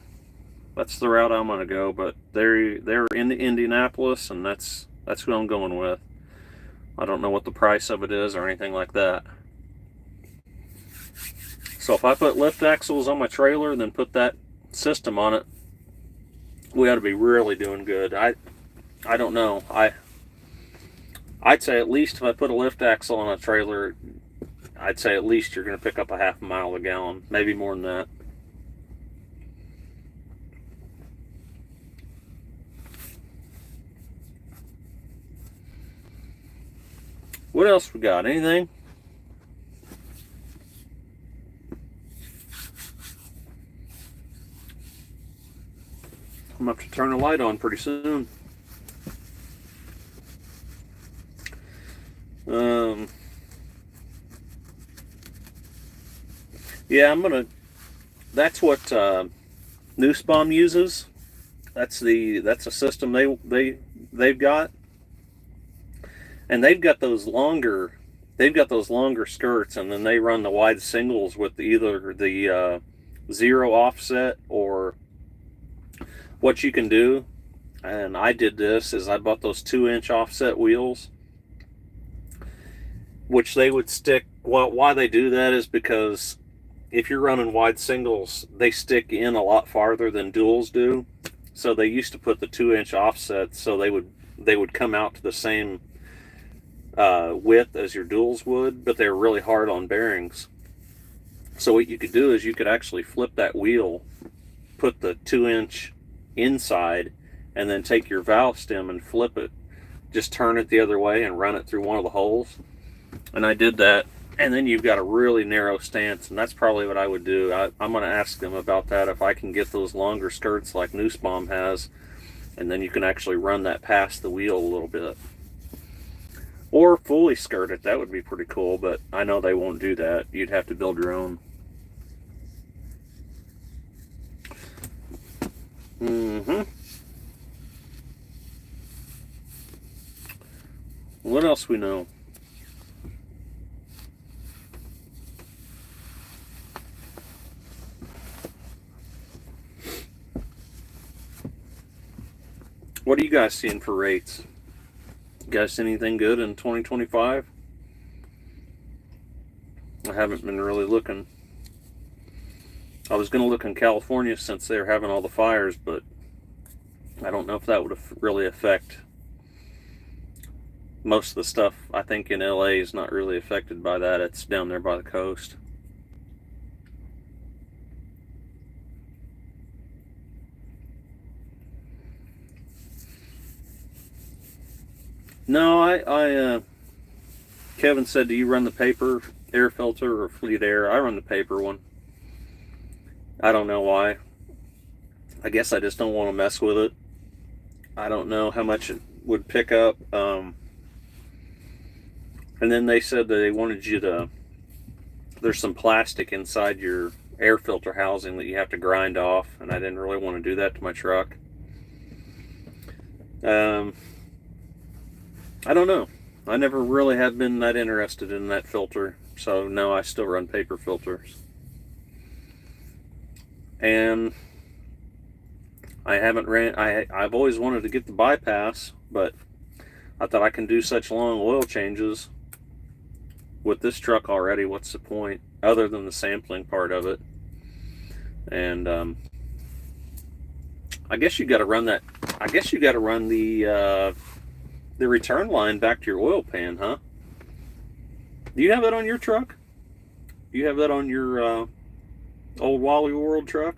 that's the route I'm going to go. But they're in Indianapolis, and that's who I'm going with. I don't know what the price of it is or anything like that. So if I put lift axles on my trailer and then put that system on it, we ought to be really doing good. I don't know. I'd say at least if I put a lift axle on a trailer, I'd say at least you're going to pick up a half mile a gallon, maybe more than that. What else we got? Anything? I'm going to have to turn the light on pretty soon. Yeah, that's what Nussbaum uses. That's a system they've got. And they've got those longer skirts, and then they run the wide singles with either the zero offset, or what you can do, and I did this, is I bought those 2-inch offset wheels, which they would stick. Well, why they do that is because if you're running wide singles, they stick in a lot farther than duals do. So they used to put the 2-inch offset so they would they would come out to the same width as your duals would, but they were really hard on bearings. So what you could do is you could actually flip that wheel, put the 2-inch inside, and then take your valve stem and flip it. Just turn it the other way and run it through one of the holes. And I did that, and then you've got a really narrow stance, and that's probably what I would do. I'm going to ask them about that, if I can get those longer skirts like Nussbaum has, and then you can actually run that past the wheel a little bit. Or fully skirt it. That would be pretty cool, but I know they won't do that. You'd have to build your own. What else we know? What are you guys seeing for rates? You guys see anything good in 2025? I haven't been really looking. I was going to look in California since they're having all the fires, but I don't know if that would really affect. Most of the stuff I think in LA is not really affected by that. It's down there by the coast. No, Kevin said, do you run the paper air filter or Fleet Air? I run the paper one. I don't know why. I guess I just don't want to mess with it. I don't know how much it would pick up. And then they said that they wanted you to, there's some plastic inside your air filter housing that you have to grind off, and I didn't really want to do that to my truck. I don't know. I never really have been that interested in that filter, so no, I still run paper filters. And I haven't ran, I've always wanted to get the bypass, but I thought I can do such long oil changes with this truck already. What's the point, other than the sampling part of it? And I guess you got to run that. I guess you got to run the return line back to your oil pan, huh? Do you have that on your truck? Do you have that on your old Wally World truck?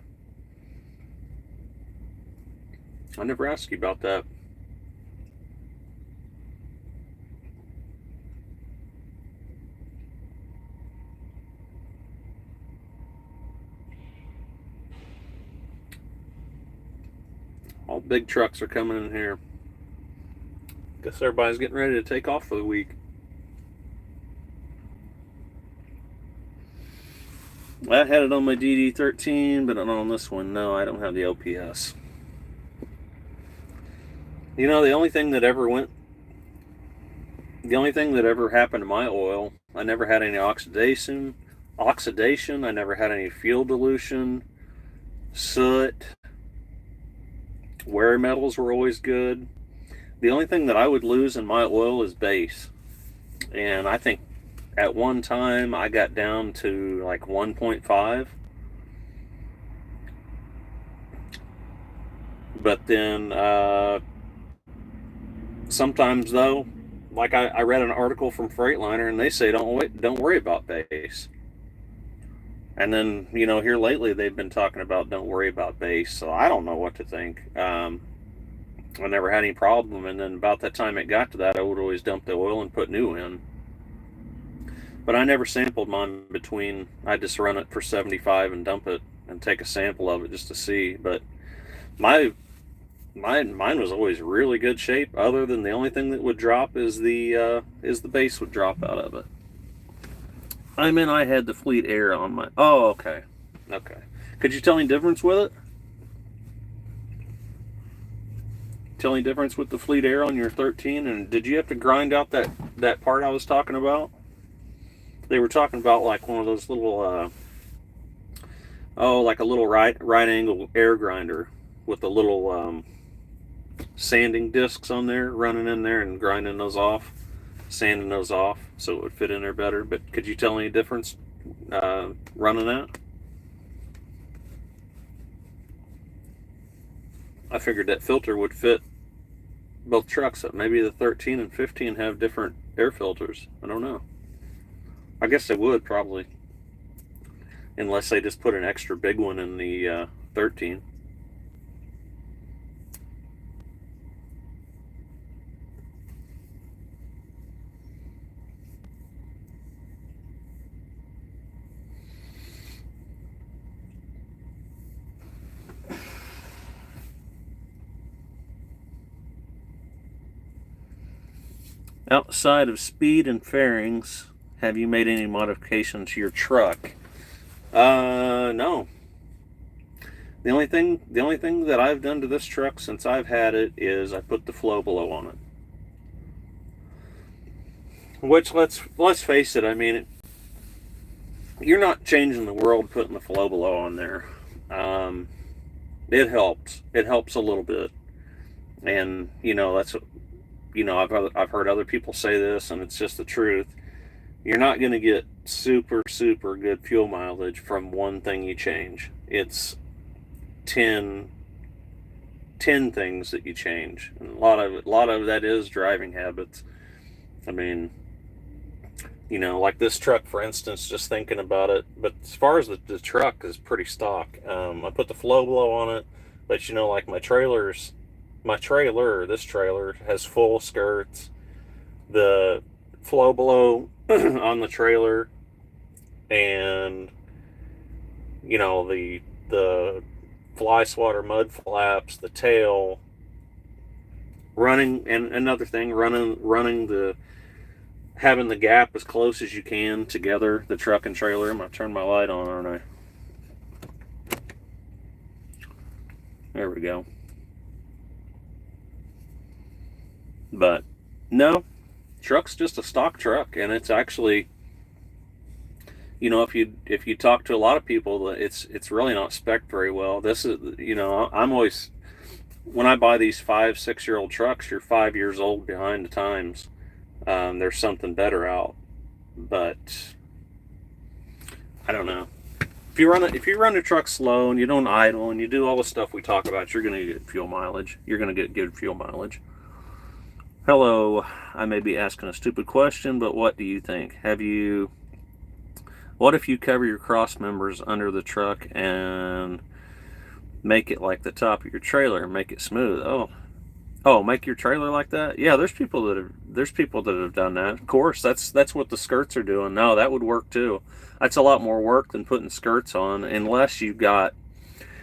I never asked you about that. All big trucks are coming in here. Guess everybody's getting ready to take off for the week. I had it on my DD13, but not on this one. No, I don't have the OPS. You know, the only thing that ever happened to my oil, I never had any oxidation. I never had any fuel dilution, soot. Wear metals were always good. The only thing that I would lose in my oil is base. And I think at one time I got down to like 1.5. But then sometimes though, like I read an article from Freightliner and they say don't worry about base. And then, you know, here lately they've been talking about don't worry about base. So I don't know what to think. I never had any problem, and then about that time it got to that, I would always dump the oil and put new in. But I never sampled mine between. I just run it for 75 and dump it and take a sample of it just to see. But mine was always really good shape. Other than the only thing that would drop is the base would drop out of it. I mean, I had the Fleet Air on my. Oh, okay. Could you tell any difference with it? Tell any difference with the Fleet Air on your 13? And did you have to grind out that part I was talking about? They were talking about like one of those little like a little right angle air grinder with a little sanding discs on there, running in there and grinding those off, sanding those off so it would fit in there better. But could you tell any difference running that? I figured that filter would fit both trucks. Maybe the 13 and 15 have different air filters. I don't know. I guess they would probably, unless they just put an extra big one in the 13. Outside of speed and fairings, have you made any modifications to your truck? No. The only thing that I've done to this truck since I've had it is I put the flow below on it. Which, let's face it, I mean, you're not changing the world putting the flow below on there. It helps. It helps a little bit, and that's I've heard other people say this, and it's just the truth. You're not going to get super good fuel mileage from one thing you change. It's 10 things that you change, and a lot of that is driving habits. I mean, like this truck, for instance, just thinking about it. But as far as the truck is pretty stock. I put the flow blow on it, but like this trailer has full skirts. The flow blow on the trailer, and the fly swatter mud flaps, the tail, running, and another thing, running having the gap as close as you can together, the truck and trailer. I'm going to turn my light on, aren't I? There we go. But no, truck's just a stock truck, and it's actually, if you talk to a lot of people, it's really not spec'd very well. This is, I'm always, when I buy these 5-6-year-old trucks, you're 5 years old behind the times. There's something better out, but I don't know. If you run a truck slow and you don't idle and you do all the stuff we talk about, you're going to get fuel mileage. You're going to get good fuel mileage. Hello, I may be asking a stupid question, but what do you think? What if you cover your cross members under the truck and make it like the top of your trailer and make it smooth? Oh, make your trailer like that? Yeah, there's people that have done that. Of course, that's what the skirts are doing. No, that would work too. That's a lot more work than putting skirts on, unless you've got,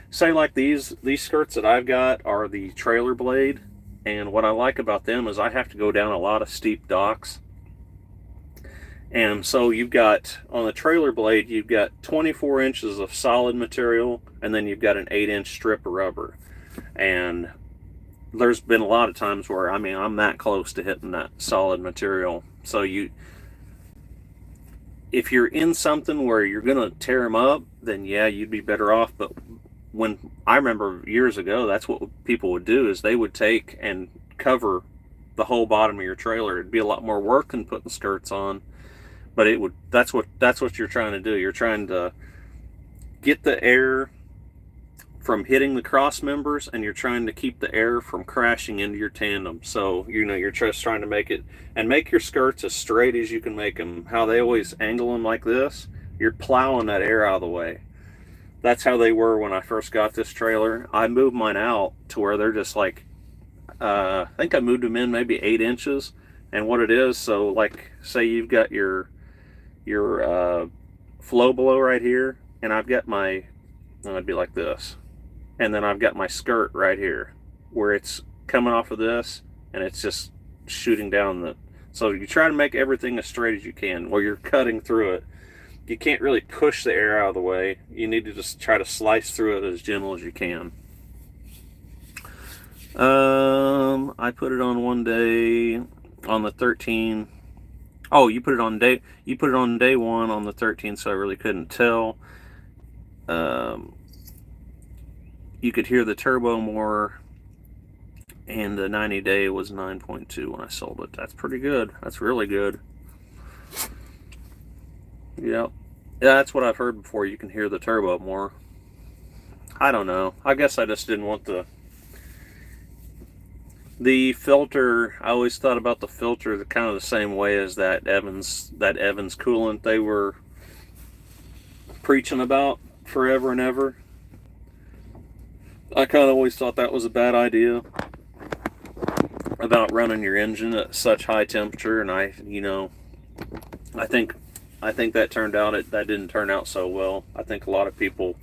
say, like these skirts that I've got are the trailer blade, and what I like about them is I have to go down a lot of steep docks. And so you've got, on the trailer blade, you've got 24 inches of solid material, and then you've got an 8-inch strip of rubber. And there's been a lot of times where, I'm that close to hitting that solid material. So if you're in something where you're going to tear them up, then yeah, you'd be better off. But when I remember years ago, that's what people would do, is they would take and cover the whole bottom of your trailer. It'd be a lot more work than putting skirts on, but that's what you're trying to do. You're trying to get the air from hitting the cross members, and you're trying to keep the air from crashing into your tandem. So you're just trying to make your skirts as straight as you can make them. How they always angle them like this, you're plowing that air out of the way. That's how they were when I first got this trailer. I moved mine out to where they're just like, I think I moved them in maybe 8 inches. And what it is, so like, say you've got your flow below right here, and I've got it'd be like this. And then I've got my skirt right here, where it's coming off of this, and it's just shooting down so you try to make everything as straight as you can while you're cutting through it. You can't really push the air out of the way. You need to just try to slice through it as gentle as you can. I put it on one day on the 13. Oh, you put it on day 1 on the 13, so I really couldn't tell. You could hear the turbo more, and the 90-day was 9.2 when I sold it. That's pretty good. That's really good. Yep. Yeah, that's what I've heard before. You can hear the turbo more. I don't know. I guess I just didn't want The filter, I always thought about the filter kind of the same way as that Evans coolant they were preaching about forever and ever. I kind of always thought that was a bad idea about running your engine at such high temperature, and I think that turned out that didn't turn out so well. I think a lot of people,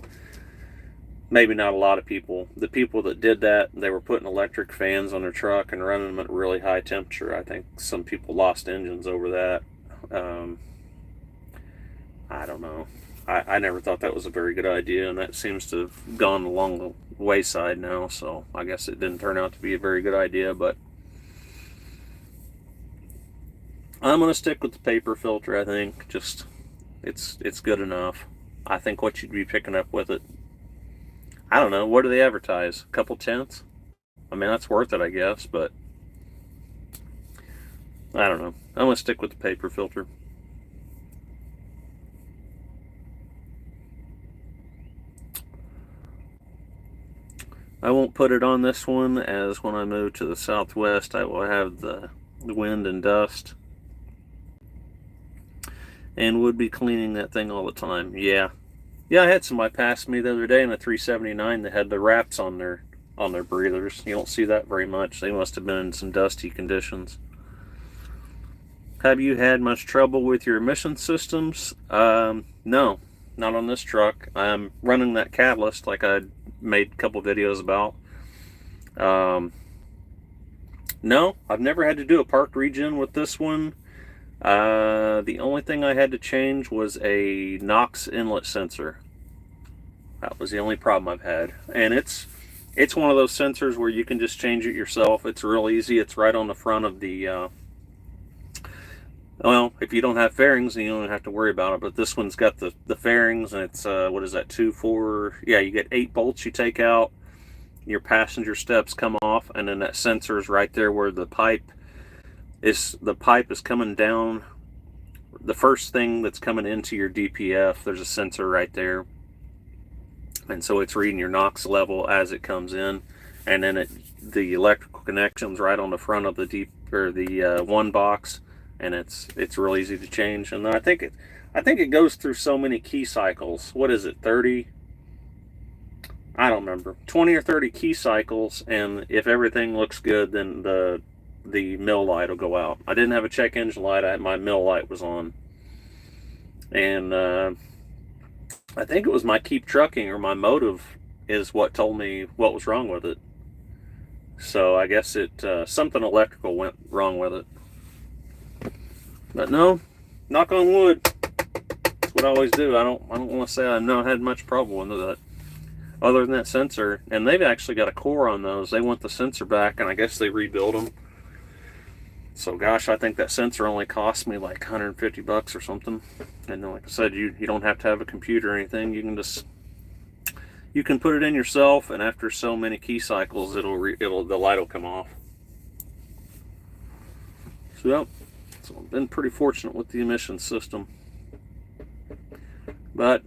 maybe not a lot of people, the people that did that, they were putting electric fans on their truck and running them at really high temperature. I think some people lost engines over that. I don't know. I never thought that was a very good idea, and that seems to have gone along the wayside now, so I guess it didn't turn out to be a very good idea, but I'm going to stick with the paper filter, I think. Just, it's good enough. I think what you'd be picking up with it, I don't know, what do they advertise? A couple tenths? I mean, that's worth it, I guess, but I don't know. I'm going to stick with the paper filter. I won't put it on this one, as when I move to the southwest I will have the wind and dust and would be cleaning that thing all the time. Yeah, I had somebody pass me the other day in a 379 that had the wraps on their breathers. You don't see that very much. They must have been in some dusty conditions. Have you had much trouble with your emission systems? No, not on this truck. I'm running that catalyst like I made a couple videos about. No, I've never had to do a park regen with this one. The only thing I had to change was a NOx inlet sensor. That was the only problem I've had, and it's one of those sensors where you can just change it yourself. It's real easy. It's right on the front of the well, if you don't have fairings, then you don't have to worry about it. But this one's got the fairings, and it's what is that, 2, 4? Yeah, you get 8 bolts you take out. Your passenger steps come off, and then that sensor is right there where the pipe is. The pipe is coming down. The first thing that's coming into your DPF, there's a sensor right there, and so it's reading your NOx level as it comes in, and then the electrical connection's right on the front of the one box. And it's real easy to change. And I think it goes through so many key cycles. What is it, 30? I don't remember. 20 or 30 key cycles, and if everything looks good, then the mill light will go out. I didn't have a check engine light. My mill light was on. And I think it was my keep trucking, or my motive, is what told me what was wrong with it. So I guess something electrical went wrong with it. But no, knock on wood. That's what I always do. I don't want to say I've not had much problem with that, other than that sensor. And they've actually got a core on those. They want the sensor back, and I guess they rebuild them. So gosh, I think that sensor only cost me like $150 or something. And like I said, you don't have to have a computer or anything. You can put it in yourself, and after so many key cycles, the light will come off. So yep. So I've been pretty fortunate with the emission system, but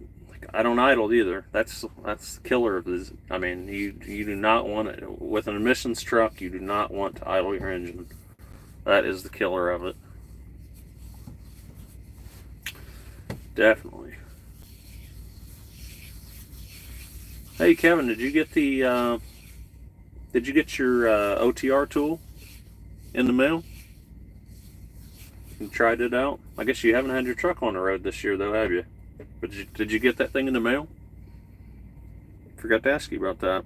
I don't idle either. That's the killer of this. I mean, you do not want it with an emissions truck. You do not want to idle your engine. That is the killer of it. Definitely. Hey Kevin, did you get your OTR tool in the mail? You tried it out? I guess you haven't had your truck on the road this year, though, have you? But did you get that thing in the mail? Forgot to ask you about that.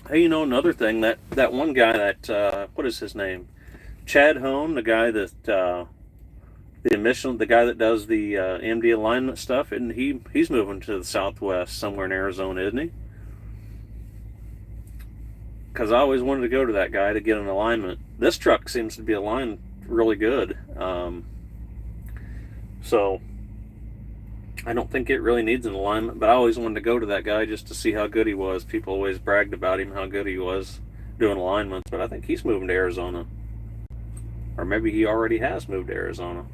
Hey, another thing, that one guy that, what is his name? Chad Hone, the guy that, the guy that does the MD alignment stuff, and he's moving to the southwest somewhere in Arizona, isn't he? Because I always wanted to go to that guy to get an alignment. This truck seems to be aligned really good. So I don't think it really needs an alignment, but I always wanted to go to that guy just to see how good he was. People always bragged about him, how good he was. doing alignments, but I think he's moving to Arizona. Or maybe he already has moved to Arizona.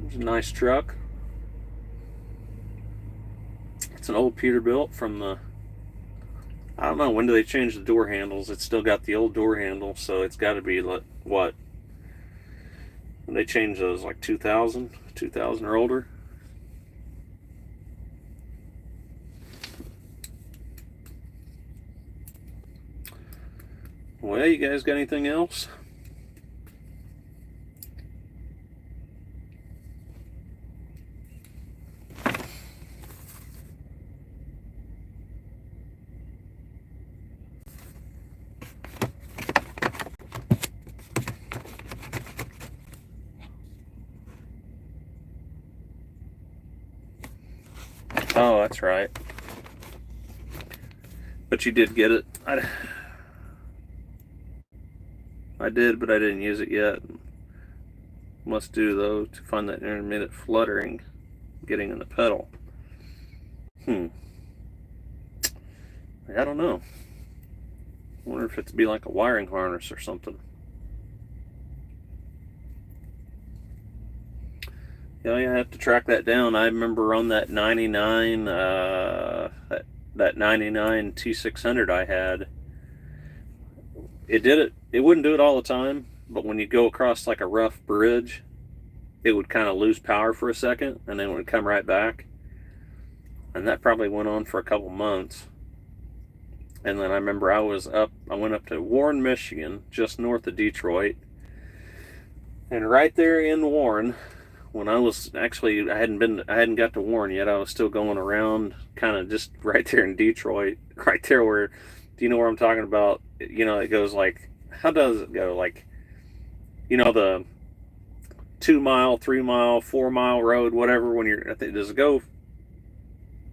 It's a nice truck. It's an old Peterbilt from the, I don't know, when do they change the door handles? It's still got the old door handle, so it's got to be, what? When they changed those, like 2000 or older? Well, you guys got anything else? Oh, that's right. But you did get it. I did, but I didn't use it yet. Must do, though, to find that intermittent fluttering getting in the pedal. I don't know. I wonder if it'd be like a wiring harness or something. Yeah, you have to track that down. I remember on that 99, that 99 T600 I had, it did it. It wouldn't do it all the time, but when you go across like a rough bridge, it would kind of lose power for a second, and then it would come right back. And that probably went on for a couple months. And then I remember I went up to Warren, Michigan, just north of Detroit. And right there in Warren, when I was actually, I hadn't got to Warren yet. I was still going around, kind of just right there in Detroit, right there where, do you know where I'm talking about? You know, it goes like, how does it go? Like, you know, the 2 mile, 3 mile, 4 mile road, whatever. When you're, does it go?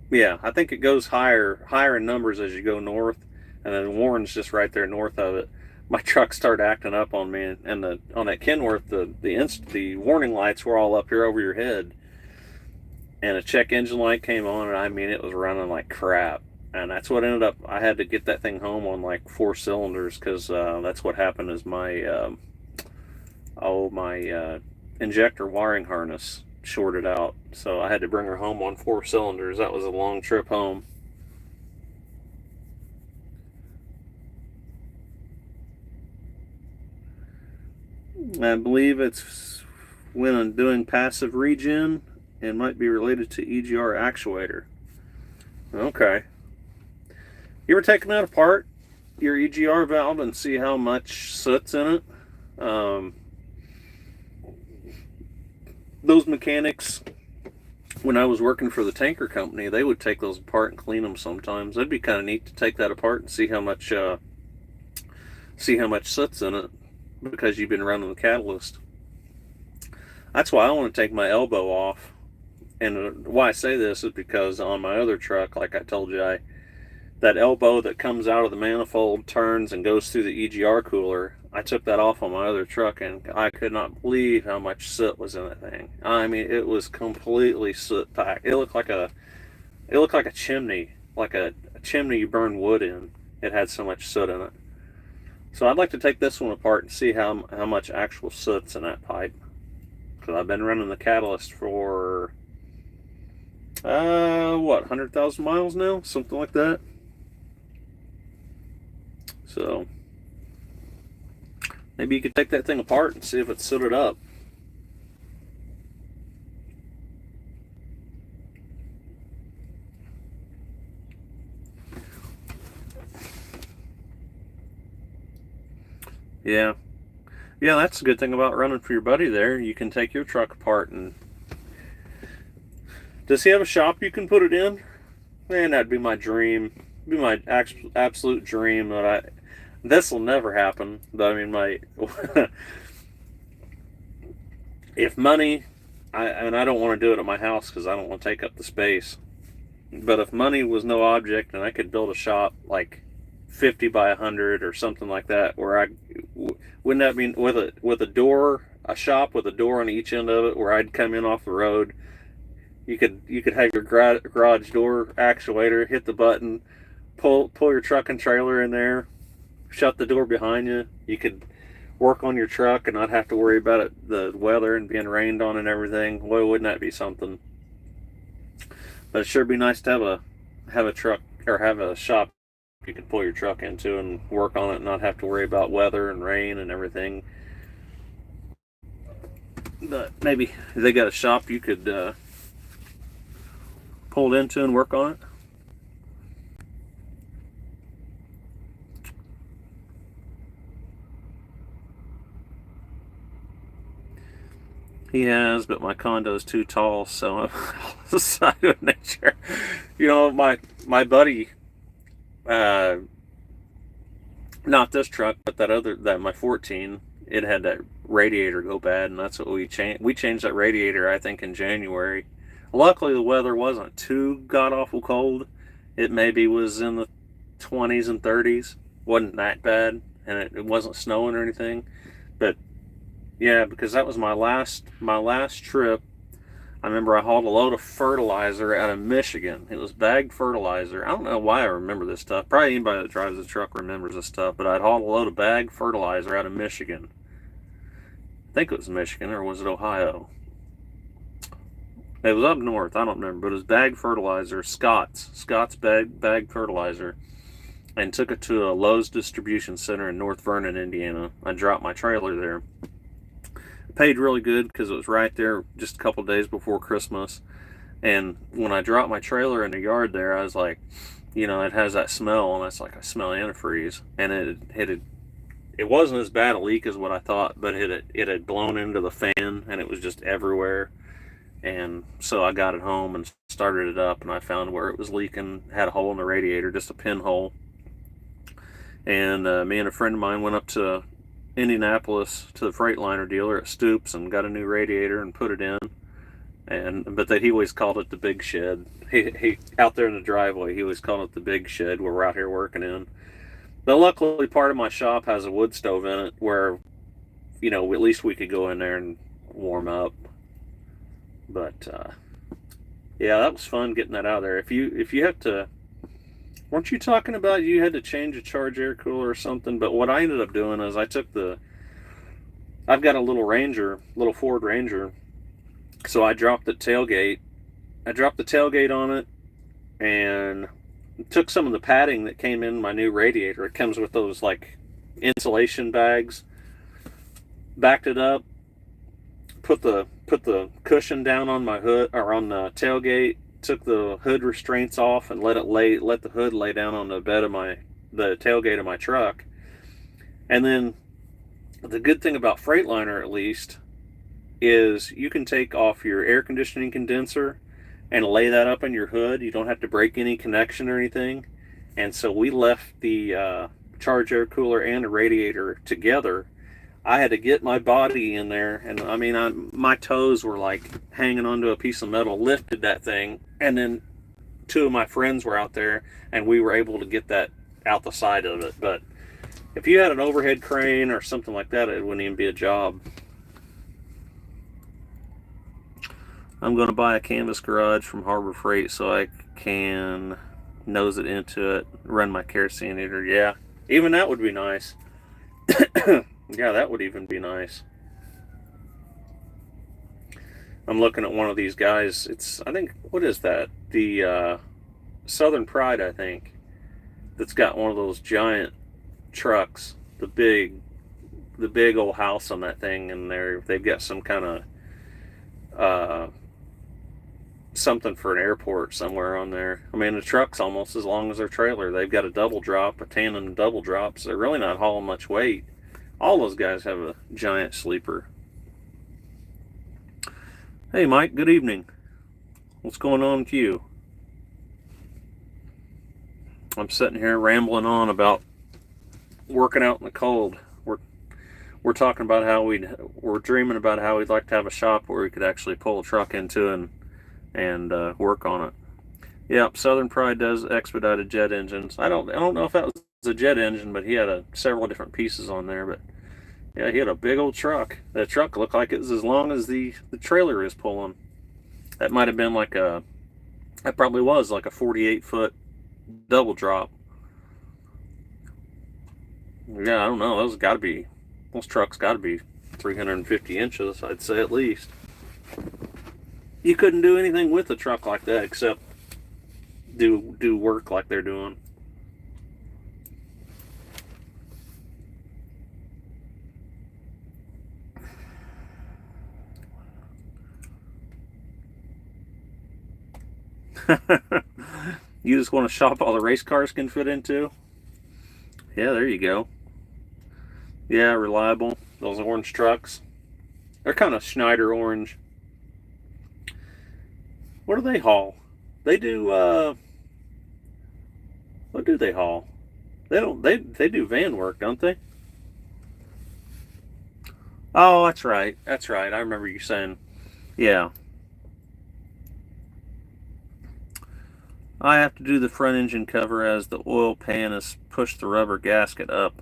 Yeah, I think it goes higher in numbers as you go north, and then Warren's just right there north of it. My truck started acting up on me, and on that Kenworth, the warning lights were all up here over your head, and a check engine light came on, and I mean it was running like crap, and that's what ended up. I had to get that thing home on like 4 cylinders because that's what happened. Is my injector wiring harness shorted out, so I had to bring her home on 4 cylinders. That was a long trip home. I believe it's when I'm doing passive regen and might be related to EGR actuator. Okay. You ever taken that apart, your EGR valve, and see how much soot's in it? Those mechanics, when I was working for the tanker company, they would take those apart and clean them sometimes. That'd be kind of neat to take that apart and see how much soot's in it, because you've been running the catalyst. That's why I want to take my elbow off. And why I say this is because on my other truck, like I told you, that elbow that comes out of the manifold turns and goes through the EGR cooler. I took that off on my other truck, and I could not believe how much soot was in that thing. I mean, it was completely soot packed. It looked like a chimney, like a chimney you burn wood in. It had so much soot in it. So I'd like to take this one apart and see how much actual soot's in that pipe. Because I've been running the catalyst for, 100,000 miles now? Something like that. So, maybe you could take that thing apart and see if it's sooted up. Yeah. Yeah, that's the good thing about running for your buddy there. You can take your truck apart and... Does he have a shop you can put it in? Man, that'd be my dream. It'd be my absolute dream. This will never happen. But I mean, if money... I don't want to do it at my house because I don't want to take up the space. But if money was no object and I could build a shop like 50 by 100 or something like that, where wouldn't that mean with a door, a shop with a door on each end of it, where I'd come in off the road, You could have your garage door actuator, hit the button, pull your truck and trailer in there, shut the door behind you. You could work on your truck and not have to worry about it, the weather and being rained on and everything. Boy, wouldn't that be something? But it sure be nice to have a truck or have a shop you could pull your truck into and work on it and not have to worry about weather and rain and everything. But maybe if they got a shop you could pull it into and work on it. He has, but my condo is too tall, so I'm on the side of nature. You know, my buddy, not this truck, but that my 14, it had that radiator go bad, and that's what we changed. We changed that radiator, I think, in January. Luckily, the weather wasn't too god awful cold. It maybe was in the 20s and 30s. Wasn't that bad, and it wasn't snowing or anything. But yeah, because that was my last trip. I remember I hauled a load of fertilizer out of Michigan. It was bagged fertilizer. I don't know why I remember this stuff. Probably anybody that drives a truck remembers this stuff. But I'd hauled a load of bagged fertilizer out of Michigan. I think it was Michigan, or was it Ohio? It was up north. I don't remember. But it was bagged fertilizer. Scott's bagged fertilizer. And took it to a Lowe's distribution center in North Vernon, Indiana. I dropped my trailer there. Paid really good because it was right there just a couple days before Christmas. And when I dropped my trailer in the yard there, I was like, you know, it has that smell, and it's like I smell antifreeze. And it wasn't as bad a leak as what I thought, but it had blown into the fan, and it was just everywhere. And so I got it home and started it up, and I found where it was leaking, had a hole in the radiator, just a pinhole. And me and a friend of mine went up to Indianapolis to the Freightliner dealer at Stoops and got a new radiator and put it in. But he always called it the big shed. He out there in the driveway, he always called it the big shed we're out here working in. But luckily, part of my shop has a wood stove in it where, you know, at least we could go in there and warm up. But yeah, that was fun getting that out of there. If you have to, weren't you talking about you had to change a charge air cooler or something? But what I ended up doing is I've got a little Ford Ranger, so I dropped the tailgate on it and took some of the padding that came in my new radiator. It comes with those like insulation bags, backed it up, put the cushion down on my hood or on the tailgate, took the hood restraints off and let the hood lay down on the bed of the tailgate of my truck. And then the good thing about Freightliner, at least, is you can take off your air conditioning condenser and lay that up on your hood. You don't have to break any connection or anything. And so we left the charge air cooler and the radiator together. I had to get my body in there, and I mean, my toes were like hanging onto a piece of metal, lifted that thing, and then two of my friends were out there, and we were able to get that out the side of it. But if you had an overhead crane or something like that, it wouldn't even be a job. I'm going to buy a canvas garage from Harbor Freight so I can nose it into it, run my kerosene heater. Yeah, even that would be nice. Yeah, that would even be nice. I'm looking at one of these guys. I think, what is that? The Southern Pride, I think. That's got one of those giant trucks. The big old house on that thing, and they've got some kind of something for an airport somewhere on there. I mean, the truck's almost as long as their trailer. They've got a tandem double drop, so they're really not hauling much weight. All those guys have a giant sleeper. Hey Mike, good evening. What's going on with you? I'm sitting here rambling on about working out in the cold. We're talking about we're dreaming about how we'd like to have a shop where we could actually pull a truck into and work on it. Yep, Southern Pride does expedited jet engines. I don't know if that was a jet engine, but he had several different pieces on there. But yeah, he had a big old truck. That truck looked like it was as long as the trailer is pulling. That might have been like a, that probably was like a 48-foot double drop. Yeah, I don't know. Those trucks got to be 350 inches, I'd say at least. You couldn't do anything with a truck like that except do work like they're doing. You just want a shop all the race cars can fit into? Yeah, there you go. Yeah, reliable. Those orange trucks. They're kind of Schneider orange. What do they haul? They do, what do they haul? They do van work, don't they? Oh, that's right. That's right. I remember you saying, yeah. I have to do the front engine cover as the oil pan has pushed the rubber gasket up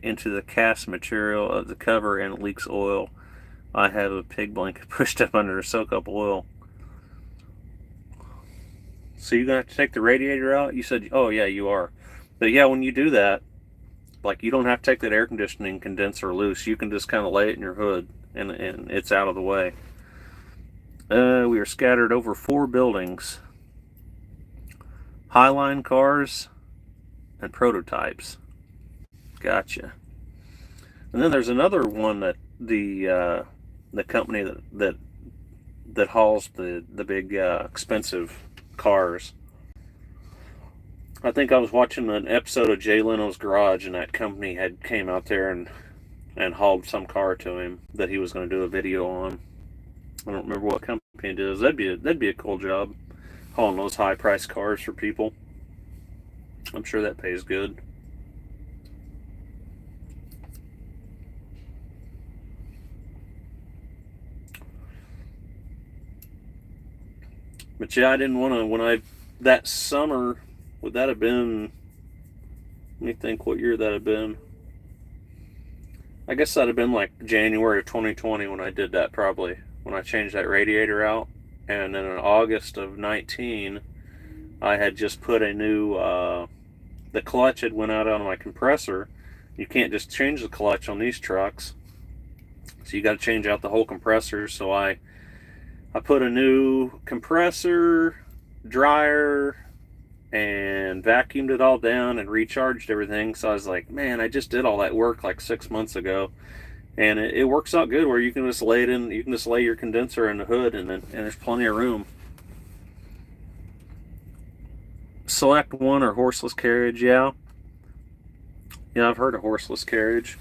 into the cast material of the cover and it leaks oil. I have a pig blanket pushed up under to soak up oil. So you're going to have to take the radiator out? You said, oh yeah, you are. But yeah, when you do that, like you don't have to take that air conditioning condenser loose. You can just kind of lay it in your hood and it's out of the way. We are scattered over 4 buildings. Highline cars and prototypes. Gotcha. And then there's another one that the company that hauls the big expensive cars. I think I was watching an episode of Jay Leno's Garage, and that company had came out there and hauled some car to him that he was going to do a video on. I don't remember what company it is. That'd be a cool job, hauling those high priced cars for people. I'm sure that pays good. But yeah, I didn't want to, that summer, would that have been, let me think what year that had been. I guess that'd have been like January of 2020 when I did that, probably, when I changed that radiator out. And then in August of 19, I had just put a new, the clutch had went out on my compressor. You can't just change the clutch on these trucks. So you got to change out the whole compressor. So I put a new compressor, dryer, and vacuumed it all down and recharged everything. So I was like, man, I just did all that work like 6 months ago. And it works out good where you can just lay it in, you can just lay your condenser in the hood and there's plenty of room. Select one or horseless carriage, yeah. Yeah, I've heard of horseless carriage.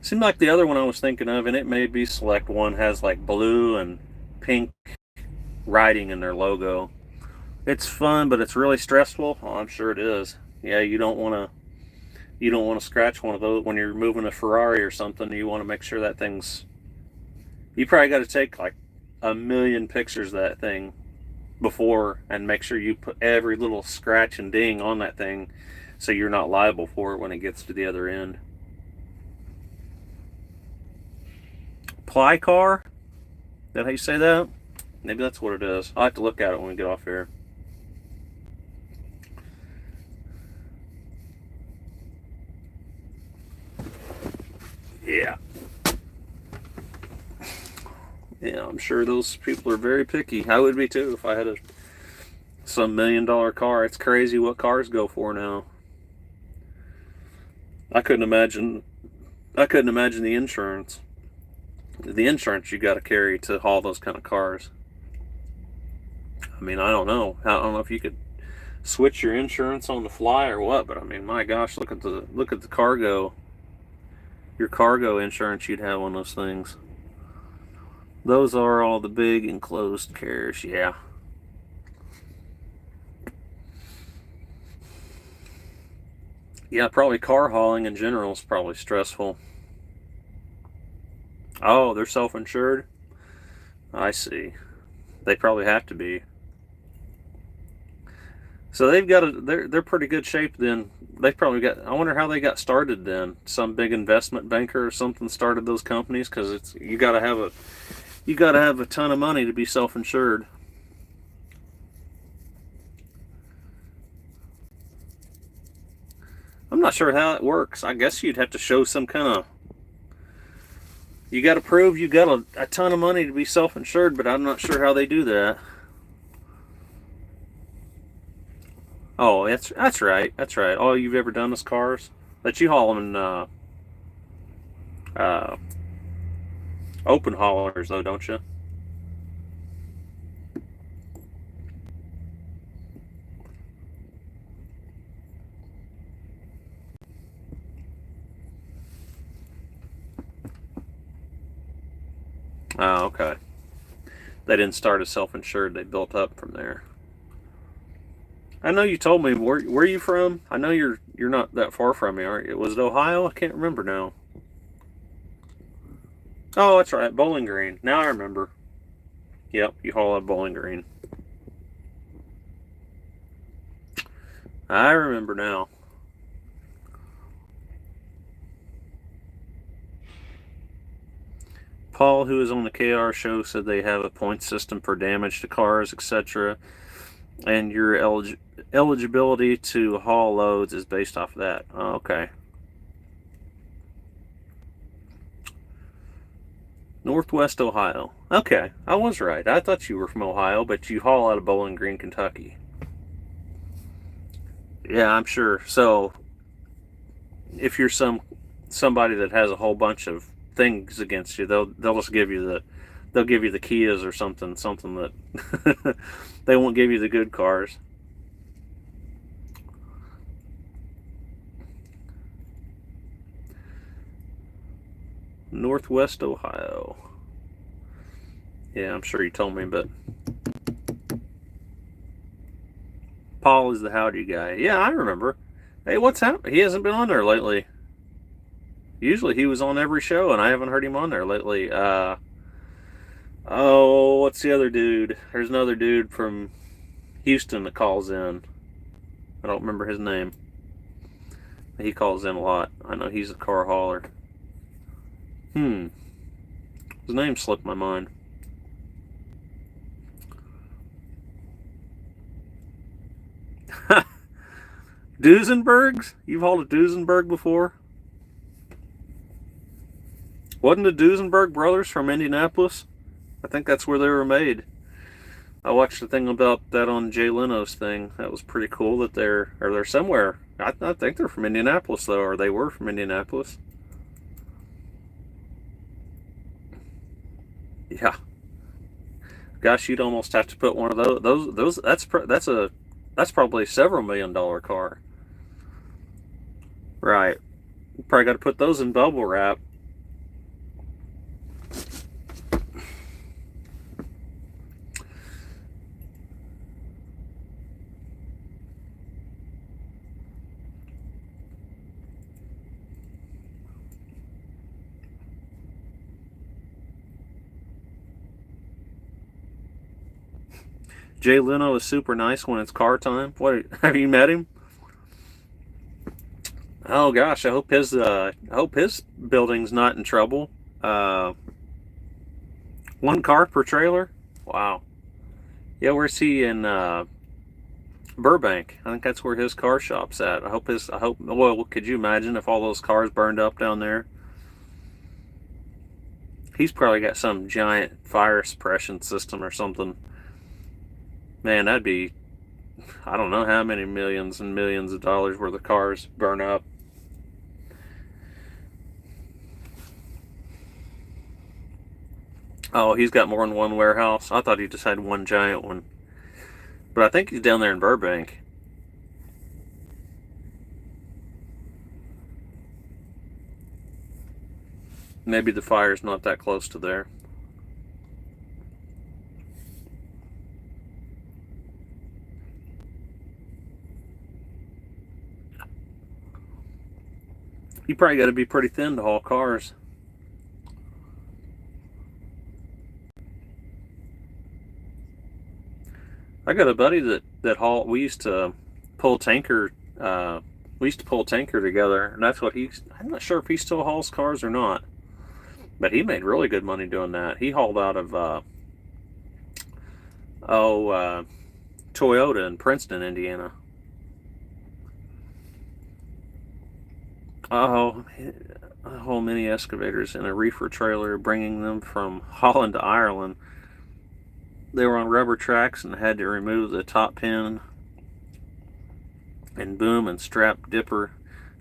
Seemed like the other one I was thinking of, and it may be Select One, has like blue and pink writing in their logo. It's fun, but it's really stressful. Oh, I'm sure it is. Yeah, you don't want to scratch one of those when you're moving a Ferrari or something. You want to make sure that thing's, you probably got to take like 1,000,000 pictures of that thing before and make sure you put every little scratch and ding on that thing so you're not liable for it when it gets to the other end. Ply car? Is that how you say that? Maybe that's what it is. I'll have to look at it when we get off here. Yeah. Yeah, I'm sure those people are very picky. I would be too if I had some $1 million car. It's crazy what cars go for now. I couldn't imagine the insurance. The insurance you got to carry to haul those kind of cars. I mean, I don't know if you could switch your insurance on the fly or what, but I mean, my gosh, look at the cargo, your cargo insurance you'd have on those things. Those are all the big enclosed carriers, yeah. Yeah, probably car hauling in general is probably stressful. Oh, they're self-insured? I see. They probably have to be. So they're pretty good shape then. They probably got, I wonder how they got started then. Some big investment banker or something started those companies, because you got to You got to have a ton of money to be self-insured. I'm not sure how it works. I guess you'd have to show some kind of... You got to prove you got a ton of money to be self-insured, but I'm not sure how they do that. Oh, that's right. That's right. All you've ever done is cars? But you haul them in open haulers, though, don't you? Oh, okay. They didn't start as self-insured. They built up from there. I know you told me. Where are you from? I know you're not that far from me, aren't you? Was it Ohio? I can't remember now. Oh, that's right. Bowling Green. Now I remember. Yep, you haul at Bowling Green. I remember now. Paul, who is on the KR show, said they have a point system for damage to cars, etc. And your eligibility to haul loads is based off of that. Oh, okay. Northwest Ohio. Okay, I was right. I thought you were from Ohio, but you haul out of Bowling Green, Kentucky. Yeah, I'm sure. So, if you're somebody that has a whole bunch of things against you, they'll just give you the Kias or something that they won't give you the good cars. Northwest Ohio. Yeah, I'm sure you told me, but Paul is the howdy guy. Yeah, I remember. Hey, what's happened? He hasn't been on there lately. Usually he was on every show, and I haven't heard him on there lately. Oh, what's the other dude? There's another dude from Houston that calls in. I don't remember his name. He calls in a lot. I know he's a car hauler. His name slipped my mind. Duesenbergs? You've hauled a Duesenberg before? Wasn't the Duesenberg brothers from Indianapolis? I think that's where they were made. I watched a thing about that on Jay Leno's thing. That was pretty cool that they're somewhere. I think they're from Indianapolis, though, or they were from Indianapolis. Yeah. Gosh, you'd almost have to put one of those. That's probably a several $1 million car. Right. You probably got to put those in bubble wrap. Jay Leno is super nice when it's car time. What, have you met him? Oh gosh, I hope his building's not in trouble. One car per trailer. Wow. Yeah, where's he in Burbank? I think that's where his car shop's at. Well, could you imagine if all those cars burned up down there? He's probably got some giant fire suppression system or something. Man, that'd be, I don't know how many millions and millions of dollars worth of cars burn up. Oh, he's got more than one warehouse. I thought he just had one giant one. But I think he's down there in Burbank. Maybe the fire's not that close to there. You probably got to be pretty thin to haul cars. I got a buddy that haul. We used to pull tanker. We used to pull tanker together, and that's what he's. I'm not sure if he still hauls cars or not. But he made really good money doing that. He hauled out of Toyota in Princeton, Indiana. Oh, whole mini excavators in a reefer trailer, bringing them from Holland to Ireland. They were on rubber tracks and had to remove the top pin and boom and strap dipper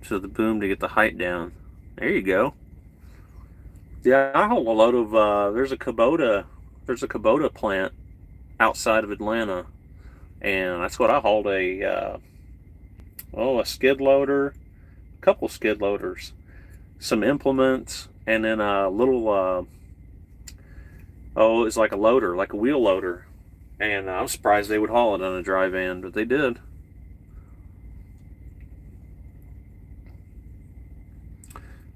to the boom to get the height down. There you go. Yeah, I haul a load of. There's a Kubota plant outside of Atlanta, and that's what I hauled a skid loader, a couple skid loaders, some implements, and then a little it's like a loader, like a wheel loader. And I'm surprised they would haul it on a dry van, but they did.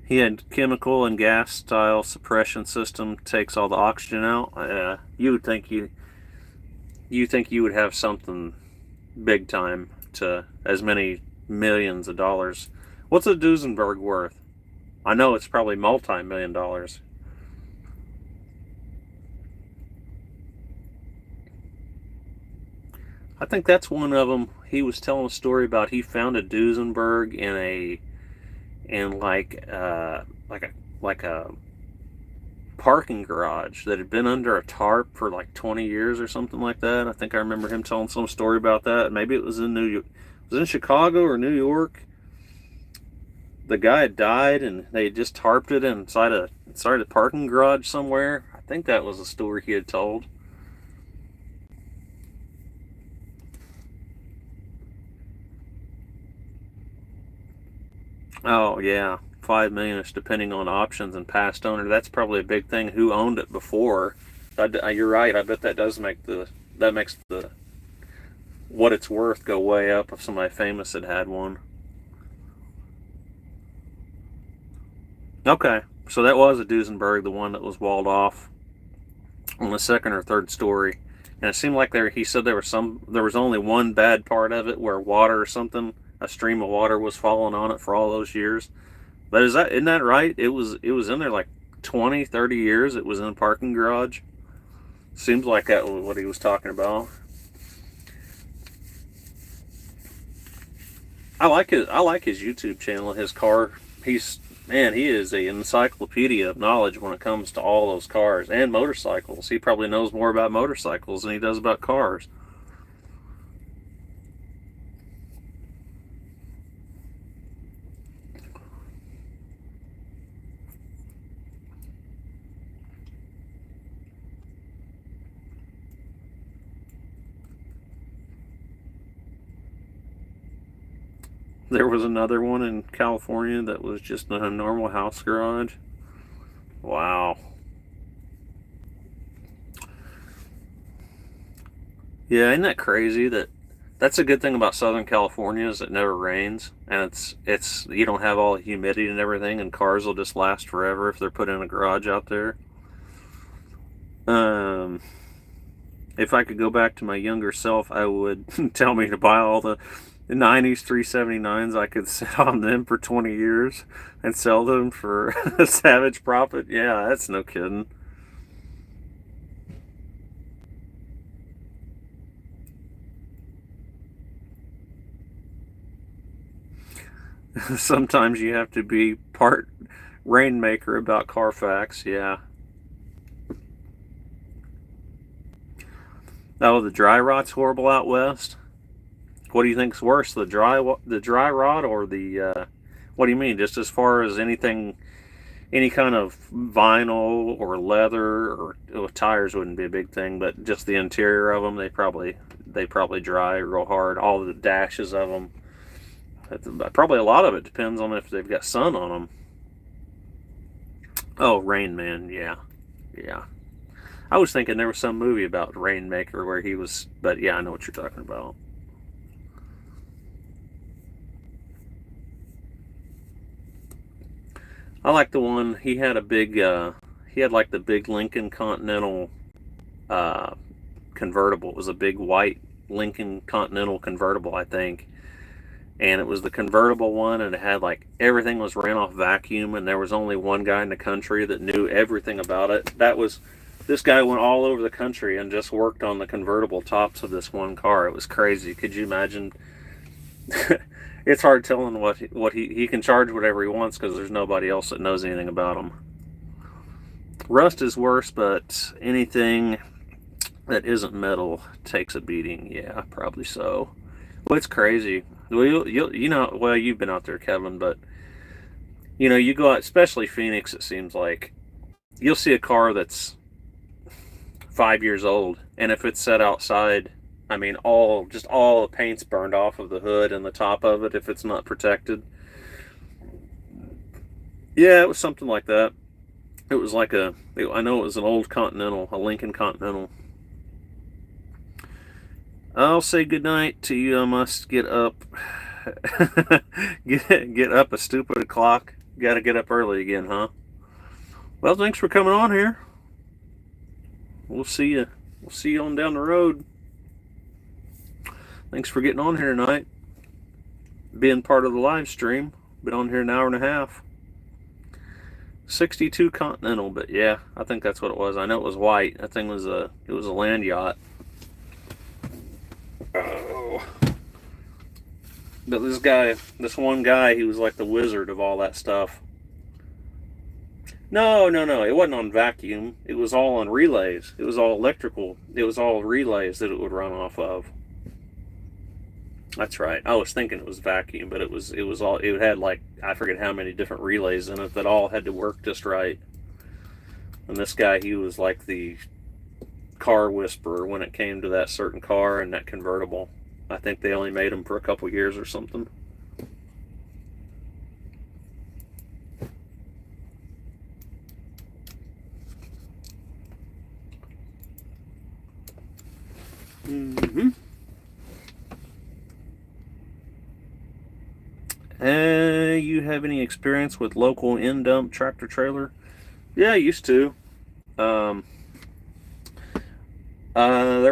He had chemical and gas style suppression system, takes all the oxygen out. You would think you would have something big time to as many millions of dollars. What's a Duesenberg worth? I know it's probably multi-million dollars. I think that's one of them. He was telling a story about he found a Duesenberg in like a parking garage that had been under a tarp for like 20 years or something like that. I think I remember him telling some story about that. Maybe it was in New York. It was in Chicago or New York. The guy had died and they had just tarped it inside a parking garage somewhere. I think that was a story he had told. Oh yeah, 5 million-ish, depending on options and past owner. That's probably a big thing. Who owned it before? You're right. I bet that makes the what it's worth go way up if somebody famous had one. Okay, so that was a Duesenberg, the one that was walled off on the second or third story, and it seemed like he said there was only one bad part of it where water or something, a stream of water was falling on it for all those years. But isn't that right? It was in there like 20, 30 years. It was in a parking garage. Seems like that was what he was talking about. I like his YouTube channel. His car. He is an encyclopedia of knowledge when it comes to all those cars and motorcycles. He probably knows more about motorcycles than he does about cars. There was another one in California that was just a normal house garage. Wow. Yeah, isn't that crazy? That's a good thing about Southern California is it never rains, and it's you don't have all the humidity and everything, and cars will just last forever if they're put in a garage out there. If I could go back to my younger self, I would tell me to buy all the 90s 379s. I could sit on them for 20 years and sell them for a savage profit. Yeah, that's no kidding. Sometimes you have to be part rainmaker about Carfax. Yeah. Oh, the dry rot's horrible out west. What do you think's worse, the dry rot or the? What do you mean? Just as far as anything, any kind of vinyl or leather or tires wouldn't be a big thing, but just the interior of them, they probably dry real hard. All the dashes of them. Probably a lot of it depends on if they've got sun on them. Oh, Rain Man, yeah, yeah. I was thinking there was some movie about Rainmaker where he was, but yeah, I know what you're talking about. I like the one he had he had like the big Lincoln Continental uh, convertible. It was a big white Lincoln Continental convertible, I think, and it was the convertible one, and it had like everything was ran off vacuum, and there was only one guy in the country that knew everything about it. This guy went all over the country and just worked on the convertible tops of this one car. It was crazy. Could you imagine? It's hard telling what he can charge whatever he wants because there's nobody else that knows anything about them. Rust is worse, but anything that isn't metal takes a beating. Yeah, probably so. Well, it's crazy. Well, well, you've been out there, Kevin, but you go out, especially Phoenix. It seems like you'll see a car that's 5 years old, and if it's set outside, I mean, all the paint's burned off of the hood and the top of it if it's not protected. Yeah, it was something like that. It was like I know it was an old Continental, a Lincoln Continental. I'll say goodnight to you. I must get up. get up a stupid clock. Got to get up early again, huh? Well, thanks for coming on here. We'll see you. We'll see you on down the road. Thanks for getting on here tonight. Being part of the live stream. Been on here an hour and a half. 62 Continental, but yeah, I think that's what it was. I know it was white. That thing was a land yacht. Oh. But this one guy, he was like the wizard of all that stuff. No. It wasn't on vacuum. It was all on relays. It was all electrical. It was all relays that it would run off of. That's right. I was thinking it was vacuum, but it had like, I forget how many different relays in it that all had to work just right. And this guy, he was like the car whisperer when it came to that certain car and that convertible. I think they only made them for a couple years or something. Mm-hmm. You have any experience with local in-dump tractor trailer? Yeah, I used to. There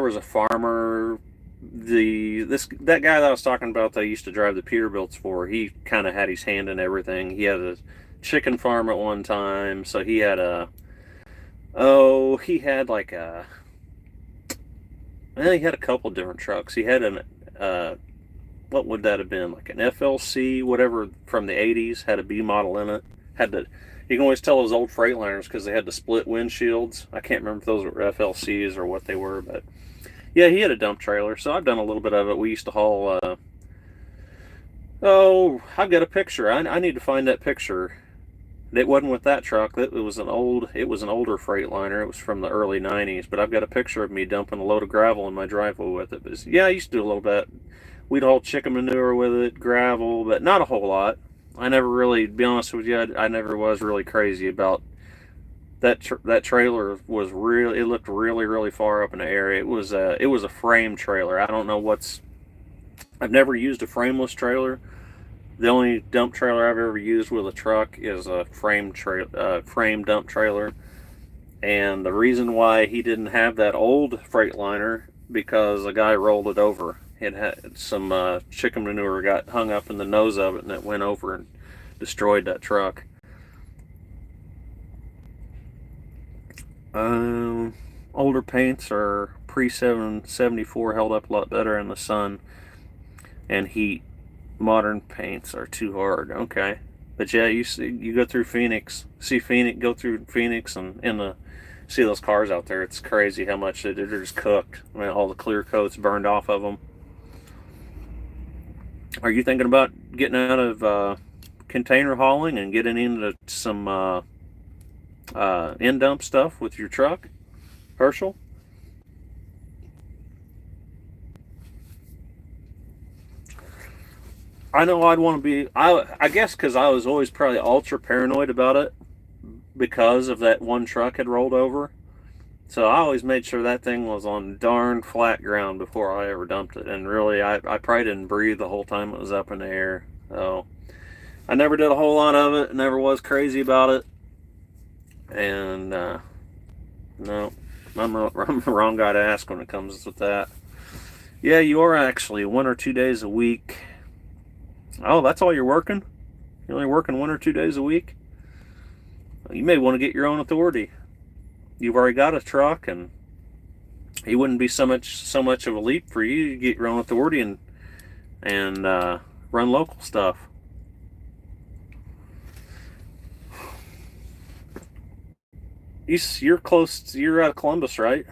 was a farmer. That guy that I was talking about that I used to drive the Peterbilts for. He kind of had his hand in everything. He had a chicken farm at one time, so he had he had a couple different trucks. He had what would that have been, like an FLC, whatever, from the 80s, had a B model in it. You can always tell those old Freightliners because they had the split windshields. I can't remember if those were FLCs or what they were, but yeah, he had a dump trailer, so I've done a little bit of it. We used to haul, I've got a picture. I need to find that picture. It wasn't with that truck. It was an older Freightliner. It was from the early 90s, but I've got a picture of me dumping a load of gravel in my driveway with it. But yeah, I used to do a little bit. We'd haul chicken manure with it, gravel, but not a whole lot. I never really, to be honest with you, I never was really crazy about that. That trailer was really, it looked really, really far up in the air. It was a frame trailer. I don't know I've never used a frameless trailer. The only dump trailer I've ever used with a truck is a frame dump trailer. And the reason why he didn't have that old Freightliner, because a guy rolled it over. It had some chicken manure got hung up in the nose of it, and it went over and destroyed that truck. Older paints are pre-774 held up a lot better in the sun and heat. Modern paints are too hard. Okay, but yeah, you go through Phoenix, go through Phoenix, and see those cars out there. It's crazy how much they're just cooked. I mean, all the clear coat's burned off of them. Are you thinking about getting out of container hauling and getting into some in-dump stuff with your truck, Herschel? I know I'd want to be, I guess because I was always probably ultra paranoid about it because of that one truck had rolled over. So I always made sure that thing was on darn flat ground before I ever dumped it. And really, I probably didn't breathe the whole time it was up in the air. So I never did a whole lot of it, never was crazy about it. And no, I'm the wrong guy to ask when it comes with that. Yeah, you are actually 1 or 2 days a week. Oh, that's all you're working? You're only working 1 or 2 days a week? You may want to get your own authority. You've already got a truck, and it wouldn't be so much of a leap for you to get your own authority and run local stuff. You're close. You're out of Columbus, right?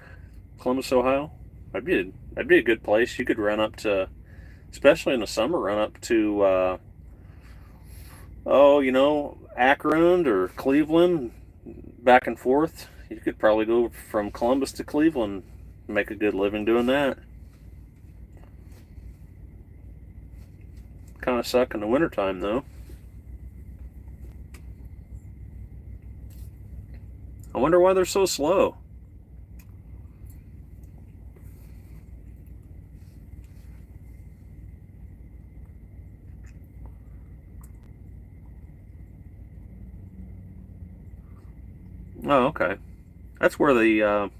Columbus, Ohio. That'd be a good place. You could run up to, especially in the summer, run up to Akron or Cleveland, back and forth. You could probably go from Columbus to Cleveland, make a good living doing that. Kind of suck in the wintertime, though. I wonder why they're so slow. Oh, okay. That's where the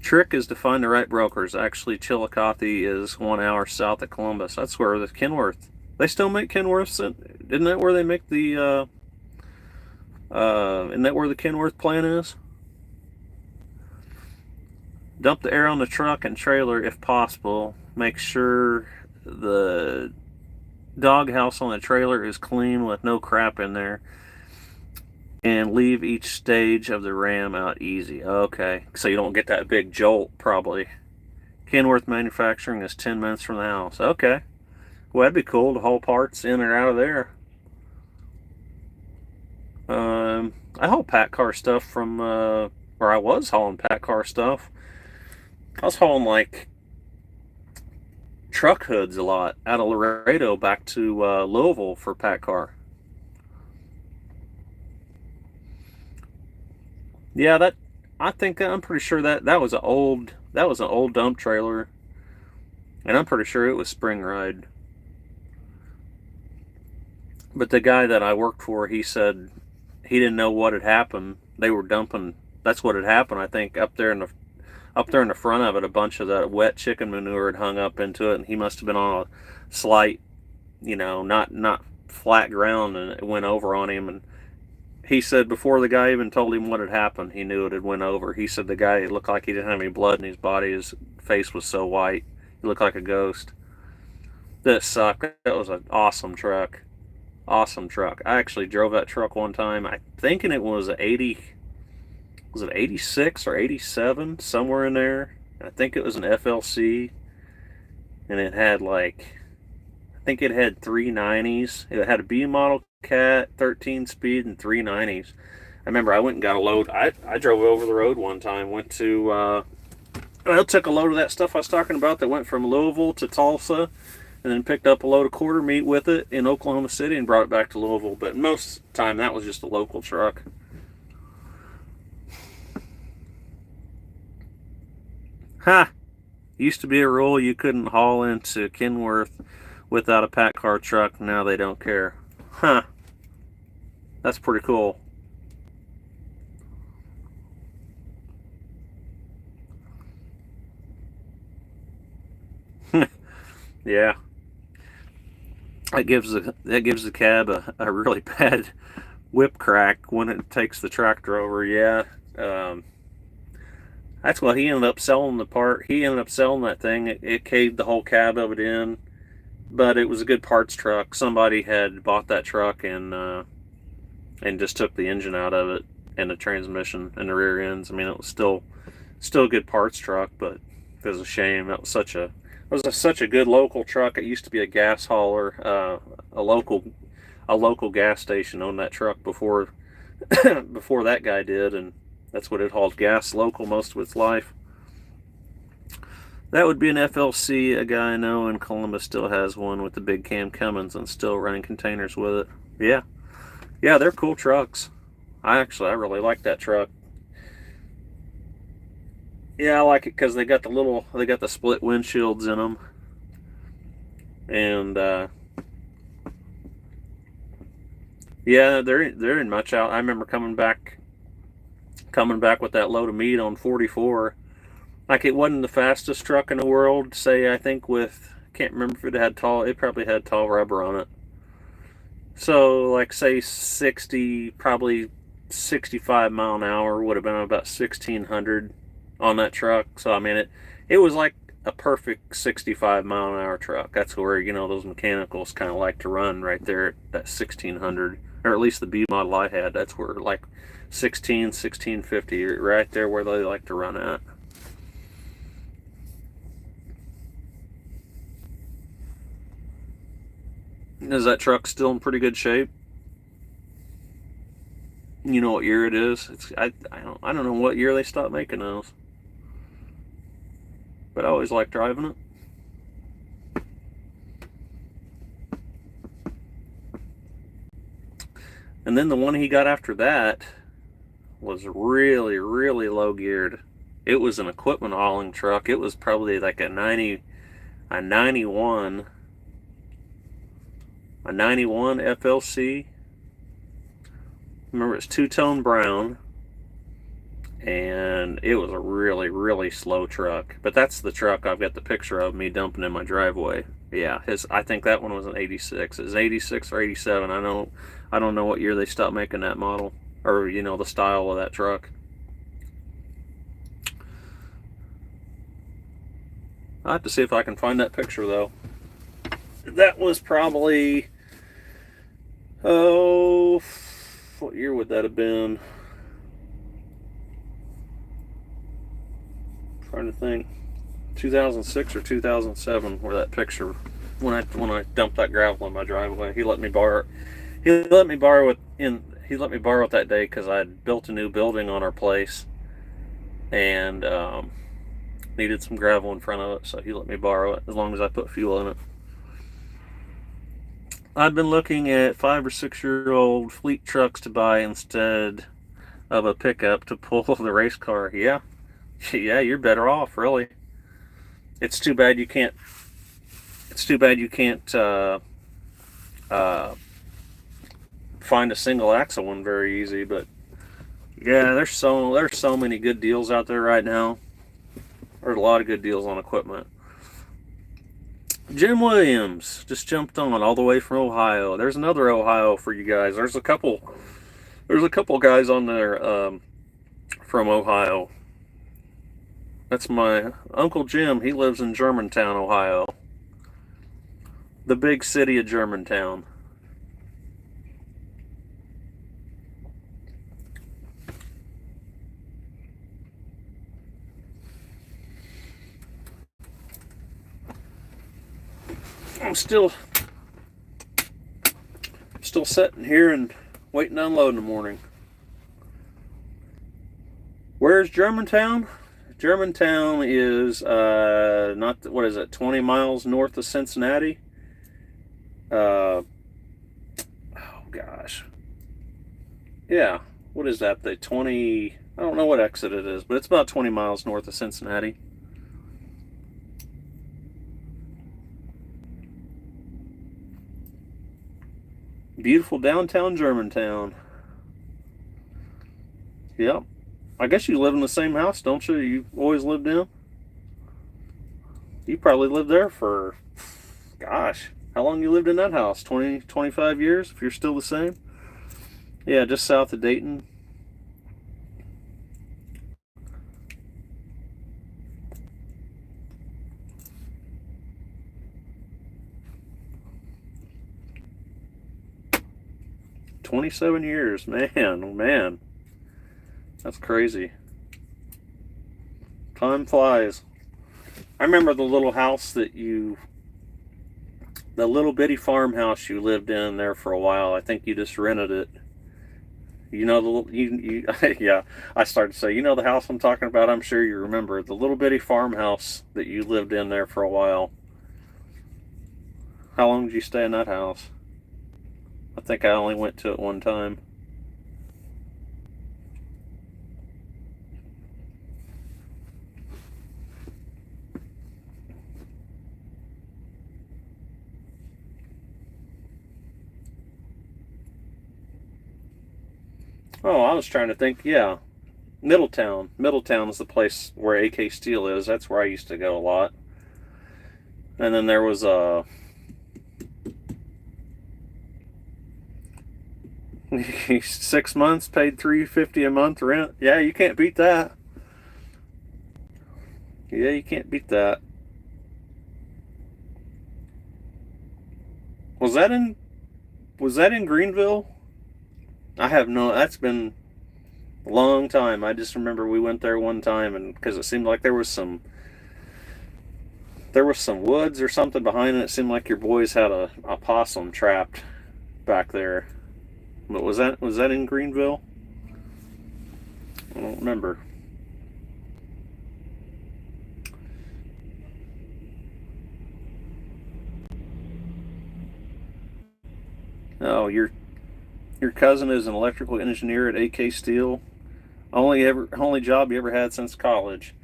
trick is to find the right brokers. Actually, Chillicothe is 1 hour south of Columbus. That's where the Kenworth. They still make Kenworths. Isn't that where they make the? Isn't that where the Kenworth plant is? Dump the air on the truck and trailer if possible. Make sure the doghouse on the trailer is clean with no crap in there. And leave each stage of the ram out easy. Okay, so you don't get that big jolt, probably. Kenworth Manufacturing is 10 minutes from the house. Okay. Well, that'd be cool to haul parts in or out of there. I haul pack car stuff from, or I was hauling pack car stuff. I was hauling like truck hoods a lot out of Laredo back to Louisville for pack car. Yeah, I'm pretty sure that was an old dump trailer, and I'm pretty sure it was spring ride. But the guy that I worked for, he said he didn't know what had happened. They were dumping. That's what had happened. I think up there in the front of it, a bunch of that wet chicken manure had hung up into it, and he must have been on a slight, not flat ground, and it went over on him. And he said before the guy even told him what had happened, he knew it had went over. He said the guy looked like he didn't have any blood in his body. His face was so white, he looked like a ghost. That sucked. That was an awesome truck. Awesome truck. I actually drove that truck one time. I thinking it was 80. Was it 86 or 87? Somewhere in there. I think it was an FLC. And it had I think it had 390s. It had a B model cat, 13 speed, and 390s. I remember I went and got a load. I drove over the road one time. I took a load of that stuff I was talking about that went from Louisville to Tulsa, and then picked up a load of quarter meat with it in Oklahoma City and brought it back to Louisville. But most of the time, that was just a local truck. Ha! Used to be a rule you couldn't haul into Kenworth without a pack car truck. Now they don't care. Huh. That's pretty cool. Yeah. That gives the cab a really bad whip crack when it takes the tractor over. Yeah. That's why he ended up selling the part. He ended up selling that thing. It caved the whole cab of it in, but it was a good parts truck. Somebody had bought that truck and just took the engine out of it and the transmission and the rear ends. I mean, it was still a good parts truck, but it was a shame. Such a good local truck. It used to be a gas hauler. A local gas station owned that truck before before that guy did, and that's what it hauled, gas local, most of its life. That would be an FLC. A guy I know in Columbus still has one with the big cam Cummins and still running containers with it. Yeah, yeah, they're cool trucks. I really like that truck. Yeah, I like it because they got the split windshields in them, and yeah, they're in much out. I remember coming back with that load of meat on 44. Like, it wasn't the fastest truck in the world. Say, I think with can't remember if it had tall, it probably had tall rubber on it. So, like, say 60, probably 65 mile an hour would have been about 1600 on that truck. So, I mean, it was like a perfect 65 mile an hour truck. That's where, you know, those mechanicals kind of like to run right there at that 1600, or at least the B model I had. That's where, like, 1650, right there where they like to run at. Is that truck still in pretty good shape? You know what year it is? I don't know what year they stopped making those, but I always liked driving it. And then the one he got after that was really, really low geared. It was an equipment hauling truck. It was probably like a 91 FLC. Remember, it's two-tone brown, and it was a really, really slow truck. But that's the truck I've got the picture of me dumping in my driveway. Yeah, I think that one was an 86. It was 86 or 87. I don't know what year they stopped making that model, or, you know, the style of that truck. I'll have to see if I can find that picture, though. That was probably, oh, what year would that have been? I'm trying to think. 2006 or 2007, where that picture, when I dumped that gravel in my driveway. He let me borrow it that day because I had built a new building on our place and needed some gravel in front of it, so he let me borrow it as long as I put fuel in it. I've been looking at 5 or 6 year old fleet trucks to buy instead of a pickup to pull the race car. Yeah, you're better off, really. It's too bad you can't. Find a single axle one very easy, but yeah, there's so many good deals out there right now. There's a lot of good deals on equipment. Jim Williams just jumped on all the way from Ohio. There's another Ohio for you guys. There's a couple guys on there from Ohio. That's my Uncle Jim. He lives in Germantown, Ohio. The big city of Germantown. I'm still sitting here and waiting to unload in the morning. Where's Germantown? Germantown is not, what is it, 20 miles north of Cincinnati. Oh gosh, yeah, what is that, the 20, I don't know what exit it is, but it's about 20 miles north of Cincinnati. Beautiful downtown Germantown. Yep. I guess you live in the same house, don't you? You always lived in? You probably lived there for, gosh, how long you lived in that house? 20, 25 years, if you're still the same? Yeah, just south of Dayton. "27 years, man, oh man. That's crazy. Time flies. I remember the little house the little bitty farmhouse you lived in there for a while. I think you just rented it. You know, yeah, I started to say, you know the house I'm talking about? I'm sure you remember. The little bitty farmhouse that you lived in there for a while. How long did you stay in that house? I think I only went to it one time. Oh, I was trying to think. Yeah, Middletown. Middletown is the place where AK Steel is. That's where I used to go a lot. And then there was a 6 months, paid $350 a month rent. Yeah, you can't beat that. Yeah, you can't beat that. Was that in Greenville? I have no. That's been a long time. I just remember we went there one time, and because it seemed like there was some woods or something behind it. It seemed like your boys had a possum trapped back there. But was that in Greenville? I don't remember. Oh, your cousin is an electrical engineer at AK Steel. Only job you ever had since college.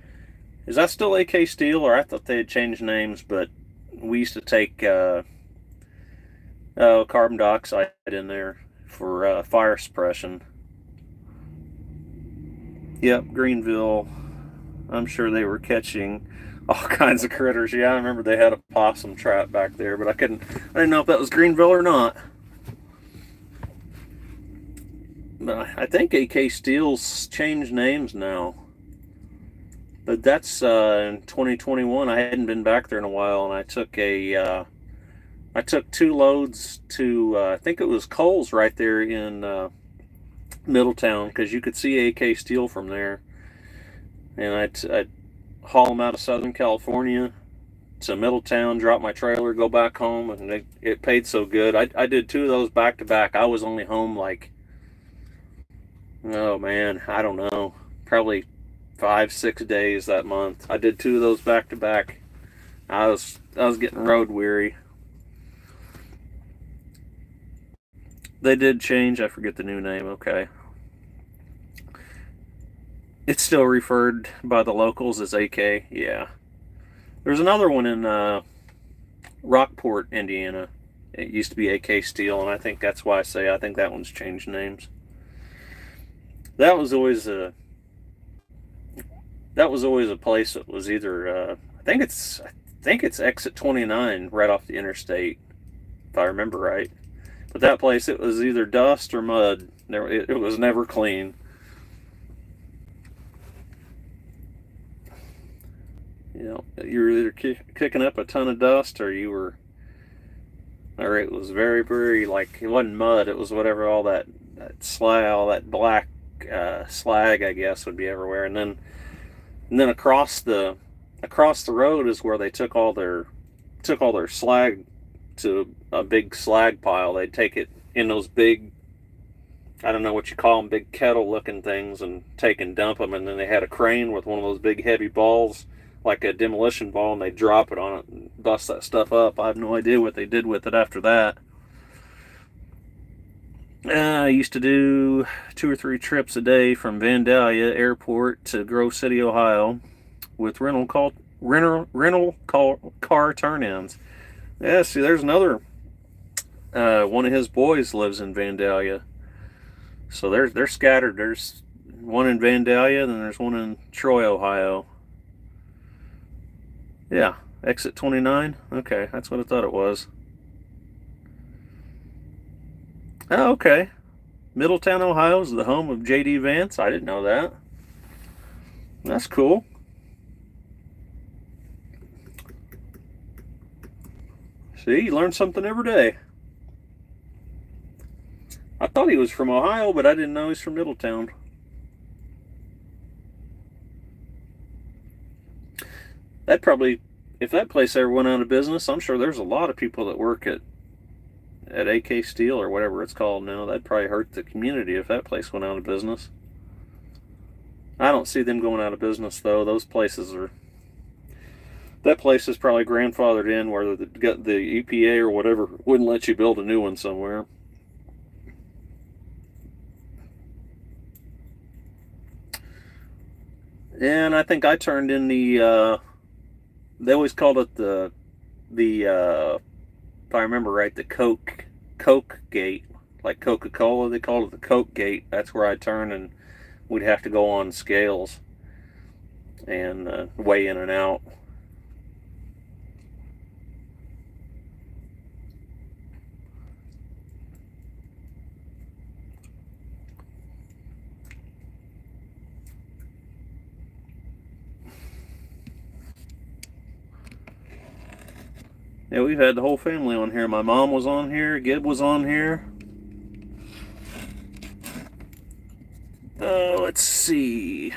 Is that still AK Steel, or I thought they had changed names? But we used to take carbon dioxide in there for fire suppression. Yep, Greenville. I'm sure they were catching all kinds of critters. Yeah, I remember they had a possum trap back there, but I didn't know if that was Greenville or not. But I think AK Steel's changed names now. But that's in 2021. I hadn't been back there in a while, and I took 2 loads to I think it was Kohl's right there in Middletown, because you could see AK Steel from there. And I'd haul them out of Southern California to Middletown, drop my trailer, go back home, and it paid so good. I did 2 of those back to back. I was only home like, oh man, I don't know, probably 5-6 days that month. I did 2 of those back to back. I was getting road weary. They did change. I forget the new name. Okay. It's still referred by the locals as AK. Yeah. There's another one in Rockport, Indiana. It used to be AK Steel, and I think that's why I think that one's changed names. That was always a place that was either I think it's exit 29 right off the interstate, if I remember right. But that place, it was either dust or mud. It was never clean. You know, you were either kicking up a ton of dust, or it was very, very, like, it wasn't mud. It was whatever, all that slag, all that black slag, I guess, would be everywhere. And then across the road is where they took all their slag to a big slag pile. They'd take it in those big, I don't know what you call them, big kettle looking things, and take and dump them. And then they had a crane with one of those big heavy balls, like a demolition ball, and they drop it on it and bust that stuff up. I have no idea what they did with it after that. I used to do 2 or 3 trips a day from Vandalia Airport to Grove City, Ohio, with rental car turn-ins. Yeah, see, there's another. One of his boys lives in Vandalia, so they're scattered. There's one in Vandalia, then there's one in Troy, Ohio. Yeah, exit 29. Okay, that's what I thought it was. Oh, okay. Middletown, Ohio is the home of J.D. Vance. I didn't know that. That's cool. See, you learn something every day. I thought he was from Ohio, but I didn't know he's from Middletown. That probably, if that place ever went out of business, I'm sure there's a lot of people that work at AK Steel or whatever it's called now. That'd probably hurt the community if that place went out of business. I don't see them going out of business, though. That place is probably grandfathered in, where the EPA or whatever wouldn't let you build a new one somewhere. And I think I turned in they always called it the if I remember right, the Coke gate, like Coca-Cola. They called it the Coke gate. That's where I turned, and we'd have to go on scales and weigh in and out. Yeah, we've had the whole family on here. My mom was on here. Gib was on here. Let's see.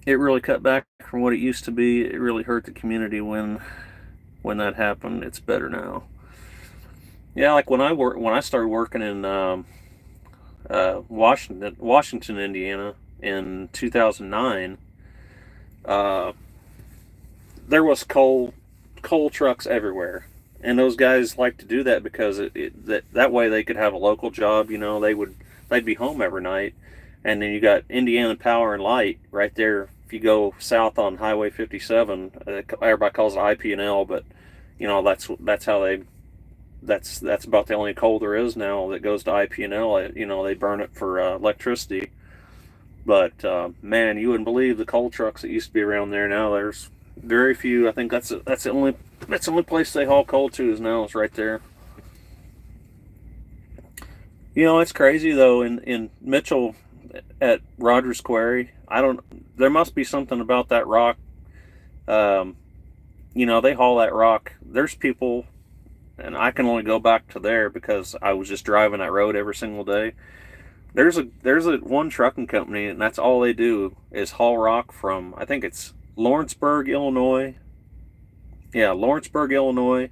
It really cut back from what it used to be. It really hurt the community when that happened. It's better now. Yeah, like when I started working in Washington, Indiana in 2009. Uh, there was coal trucks everywhere, and those guys like to do that because that way they could have a local job. You know, they'd be home every night, and then you got Indiana Power and Light right there. If you go south on Highway 57, everybody calls it IP&L, but you know that's how they that's about the only coal there is now that goes to IP&L. You know, they burn it for electricity. But man, you wouldn't believe the coal trucks that used to be around there. Now there's very few. I think that's the only place they haul coal to is right there. You know, it's crazy though. In Mitchell at Rogers Quarry, I don't. There must be something about that rock. Um, you know, they haul that rock. There's people, and I can only go back to there because I was just driving that road every single day. There's a one trucking company, and that's all they do is haul rock from, I think it's Lawrenceburg, Illinois. Yeah, Lawrenceburg, Illinois,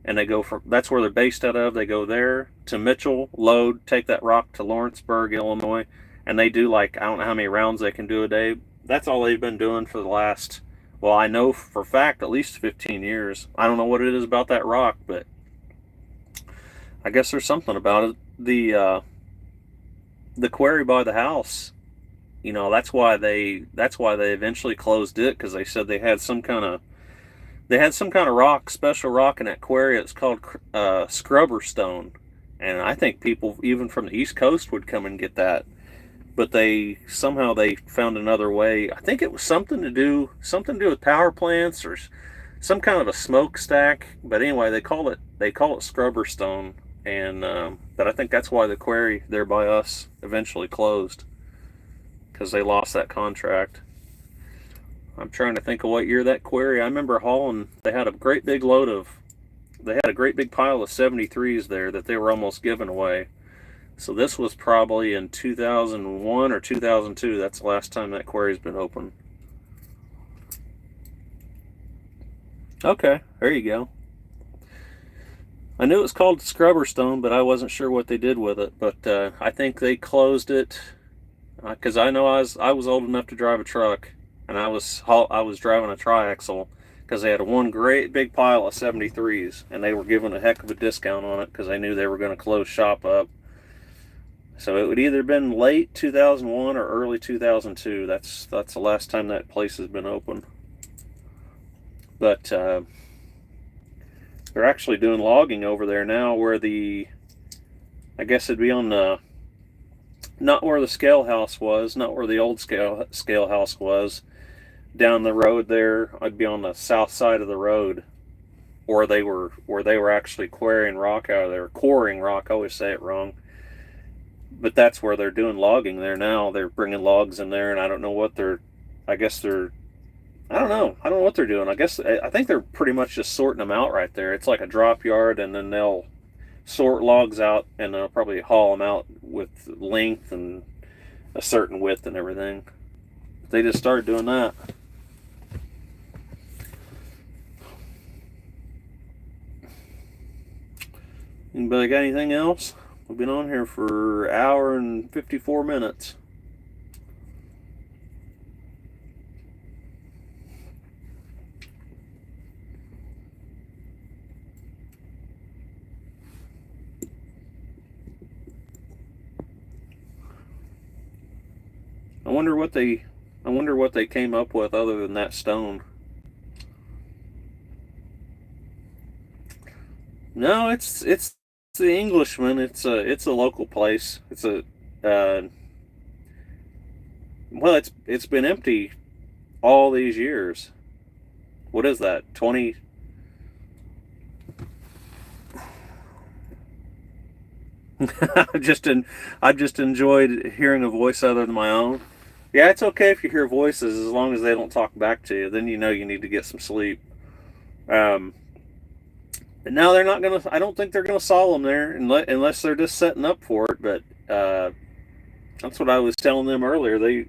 and they go from, that's where they're based out of. They go there to Mitchell, load, take that rock to Lawrenceburg, Illinois, and they do like, I don't know how many rounds they can do a day. That's all they've been doing for the last, well, I know for a fact at least 15 years. I don't know what it is about that rock, but I guess there's something about it. The quarry by the house, you know, that's why they eventually closed it, because they said they had some kind of rock, special rock in that quarry. It's called scrubber stone, and I think people even from the East Coast would come and get that. But they found another way. I think it was something to do with power plants or some kind of a smokestack. But anyway, they call it scrubber stone, and but I think that's why the quarry there by us eventually closed, because they lost that contract. I'm trying to think of what year that quarry. I remember hauling. They had a great big pile of 73s there that they were almost giving away. So this was probably in 2001 or 2002. That's the last time that quarry's been open. Okay, there you go. I knew it was called Scrubber Stone, but I wasn't sure what they did with it. But I think they closed it because I know I was old enough to drive a truck, and I was driving a triaxle because they had one great big pile of 73s, and they were giving a heck of a discount on it because they knew they were going to close shop up. So it would either been late 2001 or early 2002. That's the last time that place has been open. But they're actually doing logging over there now, where I guess it'd be on the, not where the scale house was, not where the old scale house was. Down the road there, I'd be on the south side of the road, where they were actually quarrying rock out of there. Quarrying rock, I always say it wrong. But that's where they're doing logging there now. They're bringing logs in there, and I don't know what they're. I guess they're. I don't know. I don't know what they're doing. I think they're pretty much just sorting them out right there. It's like a drop yard, and then they'll sort logs out, and they'll probably haul them out with length and a certain width and everything. They just started doing that. Anybody got anything else? We've been on here for an hour and 54 minutes. I wonder what they came up with other than that stone. No, it's the Englishman. It's a local place. Uh, well, it's been empty all these years. What is that? 20. I've just enjoyed hearing a voice other than my own. Yeah, it's okay if you hear voices as long as they don't talk back to you. Then you know you need to get some sleep. Um, and now they're not gonna. I don't think they're gonna saw them there unless they're just setting up for it. But that's what I was telling them earlier.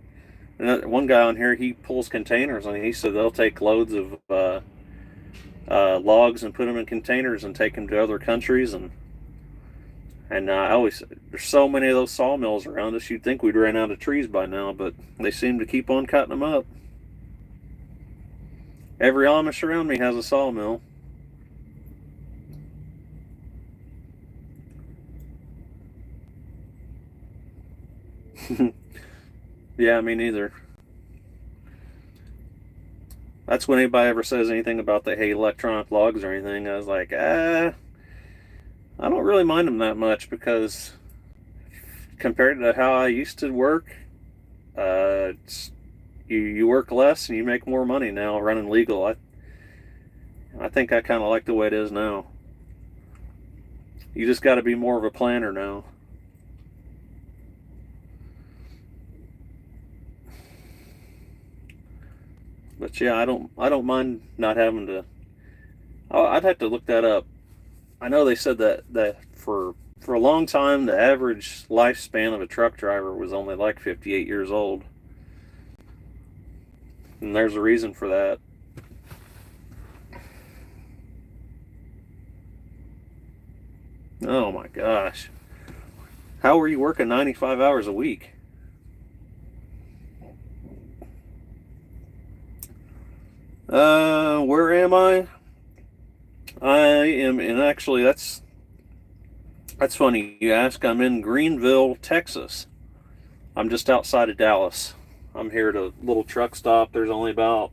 One guy on here, he pulls containers, and he said they'll take loads of logs and put them in containers and take them to other countries. And I always, there's so many of those sawmills around us, you'd think we'd ran out of trees by now, but they seem to keep on cutting them up. Every Amish around me has a sawmill. Yeah, me neither. That's when anybody ever says anything about they hate electronic logs or anything. I was like, I don't really mind them that much because compared to how I used to work, you work less and you make more money now running legal. I think I kind of like the way it is now. You just got to be more of a planner now. But yeah, I don't mind not having to. Oh, I'd have to look that up. I know they said that for a long time the average lifespan of a truck driver was only like 58 years old. And there's a reason for that. Oh my gosh. How are you working 95 hours a week? Where am I? I am in, actually, that's funny you ask. I'm in Greenville, Texas. I'm just outside of Dallas. I'm here at a little truck stop. There's only about,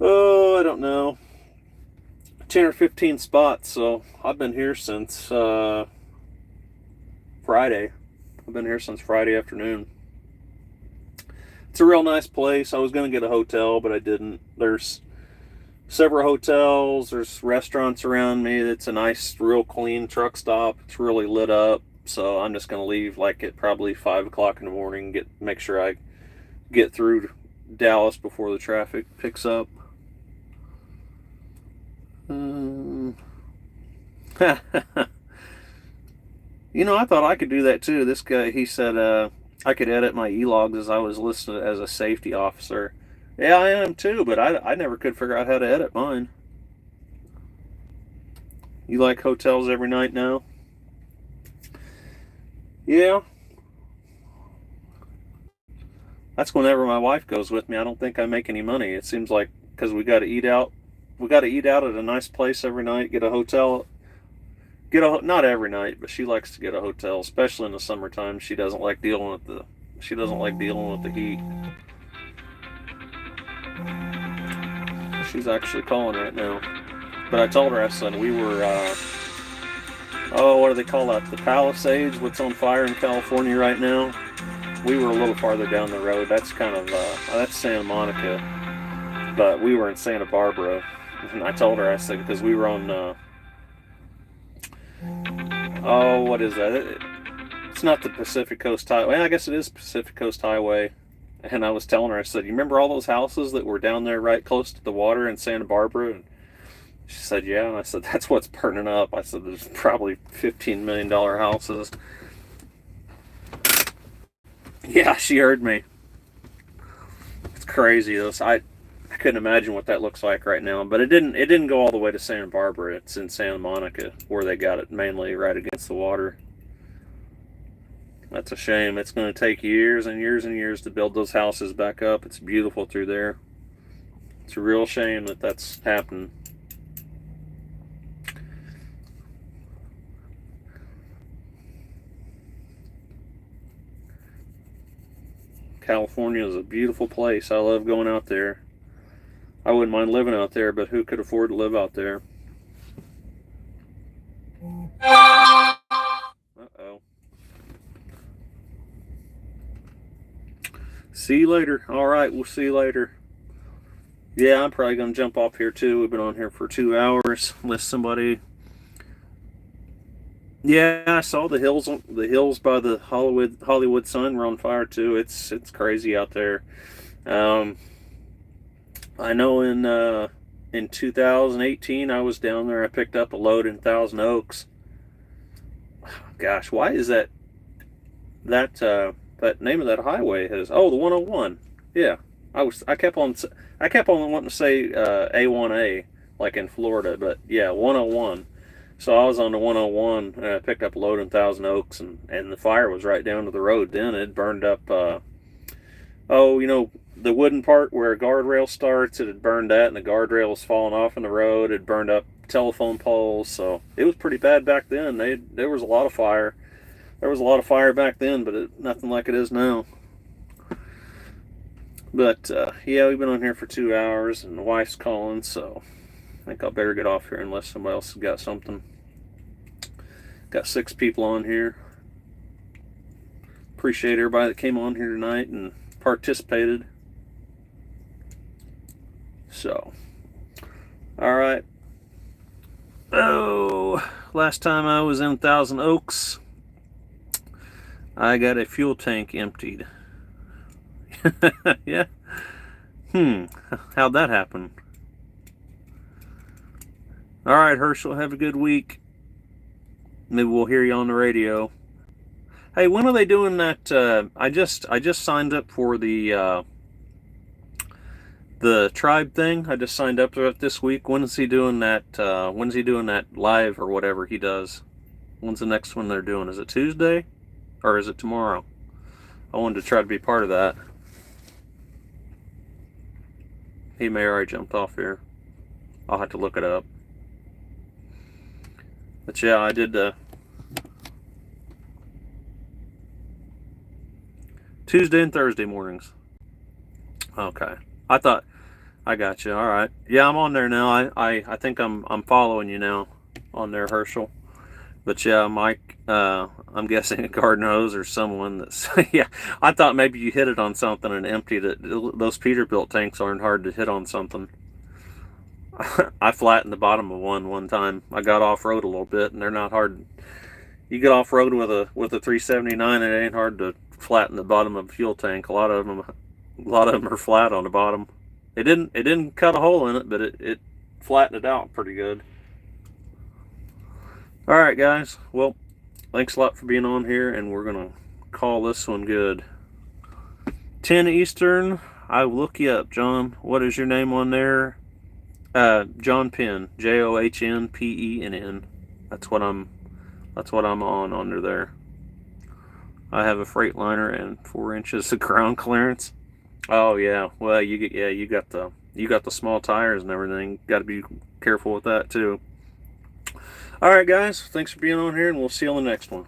I don't know, 10 or 15 spots. So I've been here since Friday. I've been here since Friday afternoon. It's a real nice place. I was going to get a hotel, but I didn't. There's several hotels. There's restaurants around me. It's a nice, real clean truck stop. It's really lit up. So I'm just going to leave like at probably 5 o'clock in the morning. Make sure I get through Dallas before the traffic picks up. You know, I thought I could do that too. This guy, he said I could edit my e-logs as I was listed as a safety officer. Yeah, I am too, but I never could figure out how to edit mine. You like hotels every night now? Yeah. That's whenever my wife goes with me. I don't think I make any money. It seems like because we got to eat out. We got to eat out at a nice place every night. Get a hotel. Not every night, but she likes to get a hotel, especially in the summertime. She doesn't like dealing with the heat. She's actually calling right now. But I told her, I said we were what do they call that? The Palisades, what's on fire in California right now. We were a little farther down the road. That's kind of that's Santa Monica, but we were in Santa Barbara. And I told her, I said, because we were on what is that? It's not the Pacific Coast Highway. I guess it is Pacific Coast Highway. And I was telling her, I said, you remember all those houses that were down there right close to the water in Santa Barbara? And she said, yeah. And I said, that's what's burning up. I said, there's probably $15 million houses. Yeah, she heard me. It's crazy. I couldn't imagine what that looks like right now. But it didn't go all the way to Santa Barbara. It's in Santa Monica where they got it mainly right against the water. That's a shame. It's going to take years and years and years to build those houses back up. It's beautiful through there. It's a real shame that that's happening. California is a beautiful place. I love going out there. I wouldn't mind living out there, but who could afford to live out there? Uh-oh. See you later. All right, we'll see you later. Yeah, I'm probably going to jump off here too. We've been on here for 2 hours unless somebody Yeah, I saw the hills by the Hollywood Sun were on fire too. It's crazy out there. Um, I know in 2018 I was down there. I picked up a load in Thousand Oaks. Gosh, why is that name of that highway has the 101? Yeah, I kept on wanting to say A1A like in Florida, but yeah, 101. So I was on the 101 and I picked up a load in Thousand Oaks, and the fire was right down to the road. Then it burned up. The wooden part where a guardrail starts, it had burned that, and the guardrail was falling off in the road. It burned up telephone poles, so it was pretty bad back then. There was a lot of fire. There was a lot of fire back then, but nothing like it is now. But yeah, we've been on here for 2 hours, and the wife's calling, so I think I'll better get off here unless somebody else has got something. Got 6 people on here. Appreciate everybody that came on here tonight and participated. So, all right. Oh, last time I was in Thousand Oaks, I got a fuel tank emptied. Yeah. How'd that happen? All right, Herschel, have a good week. Maybe we'll hear you on the radio. Hey, when are they doing that? I just signed up for the tribe thing. I just signed up for it this week. When is he doing that? When's he doing that live or whatever he does? When's the next one they're doing? Is it Tuesday or is it tomorrow? I wanted to try to be part of that. He may already jumped off here. I'll have to look it up. But yeah, I did Tuesday and Thursday mornings. Okay. I got you. All right. Yeah, I'm on there now. I think I'm following you now on there, Herschel. But yeah, Mike, I'm guessing a garden hose or someone that's yeah. I thought maybe you hit it on something and emptied it. Those Peterbilt tanks aren't hard to hit on something. I flattened the bottom of one time. I got off road a little bit, and they're not hard. You get off road with a 379, and it ain't hard to flatten the bottom of a fuel tank. A lot of them are flat on the bottom. It didn't cut a hole in it, but it flattened it out pretty good. All right, guys. Well, thanks a lot for being on here, and we're gonna call this one good. 10 Eastern. I will look you up, John. What is your name on there? John Penn. JOHNPENN. That's what I'm on under there. I have a Freightliner and 4 inches of ground clearance. Oh yeah. Well, you got the small tires and everything. Got to be careful with that too. All right, guys. Thanks for being on here, and we'll see you on the next one.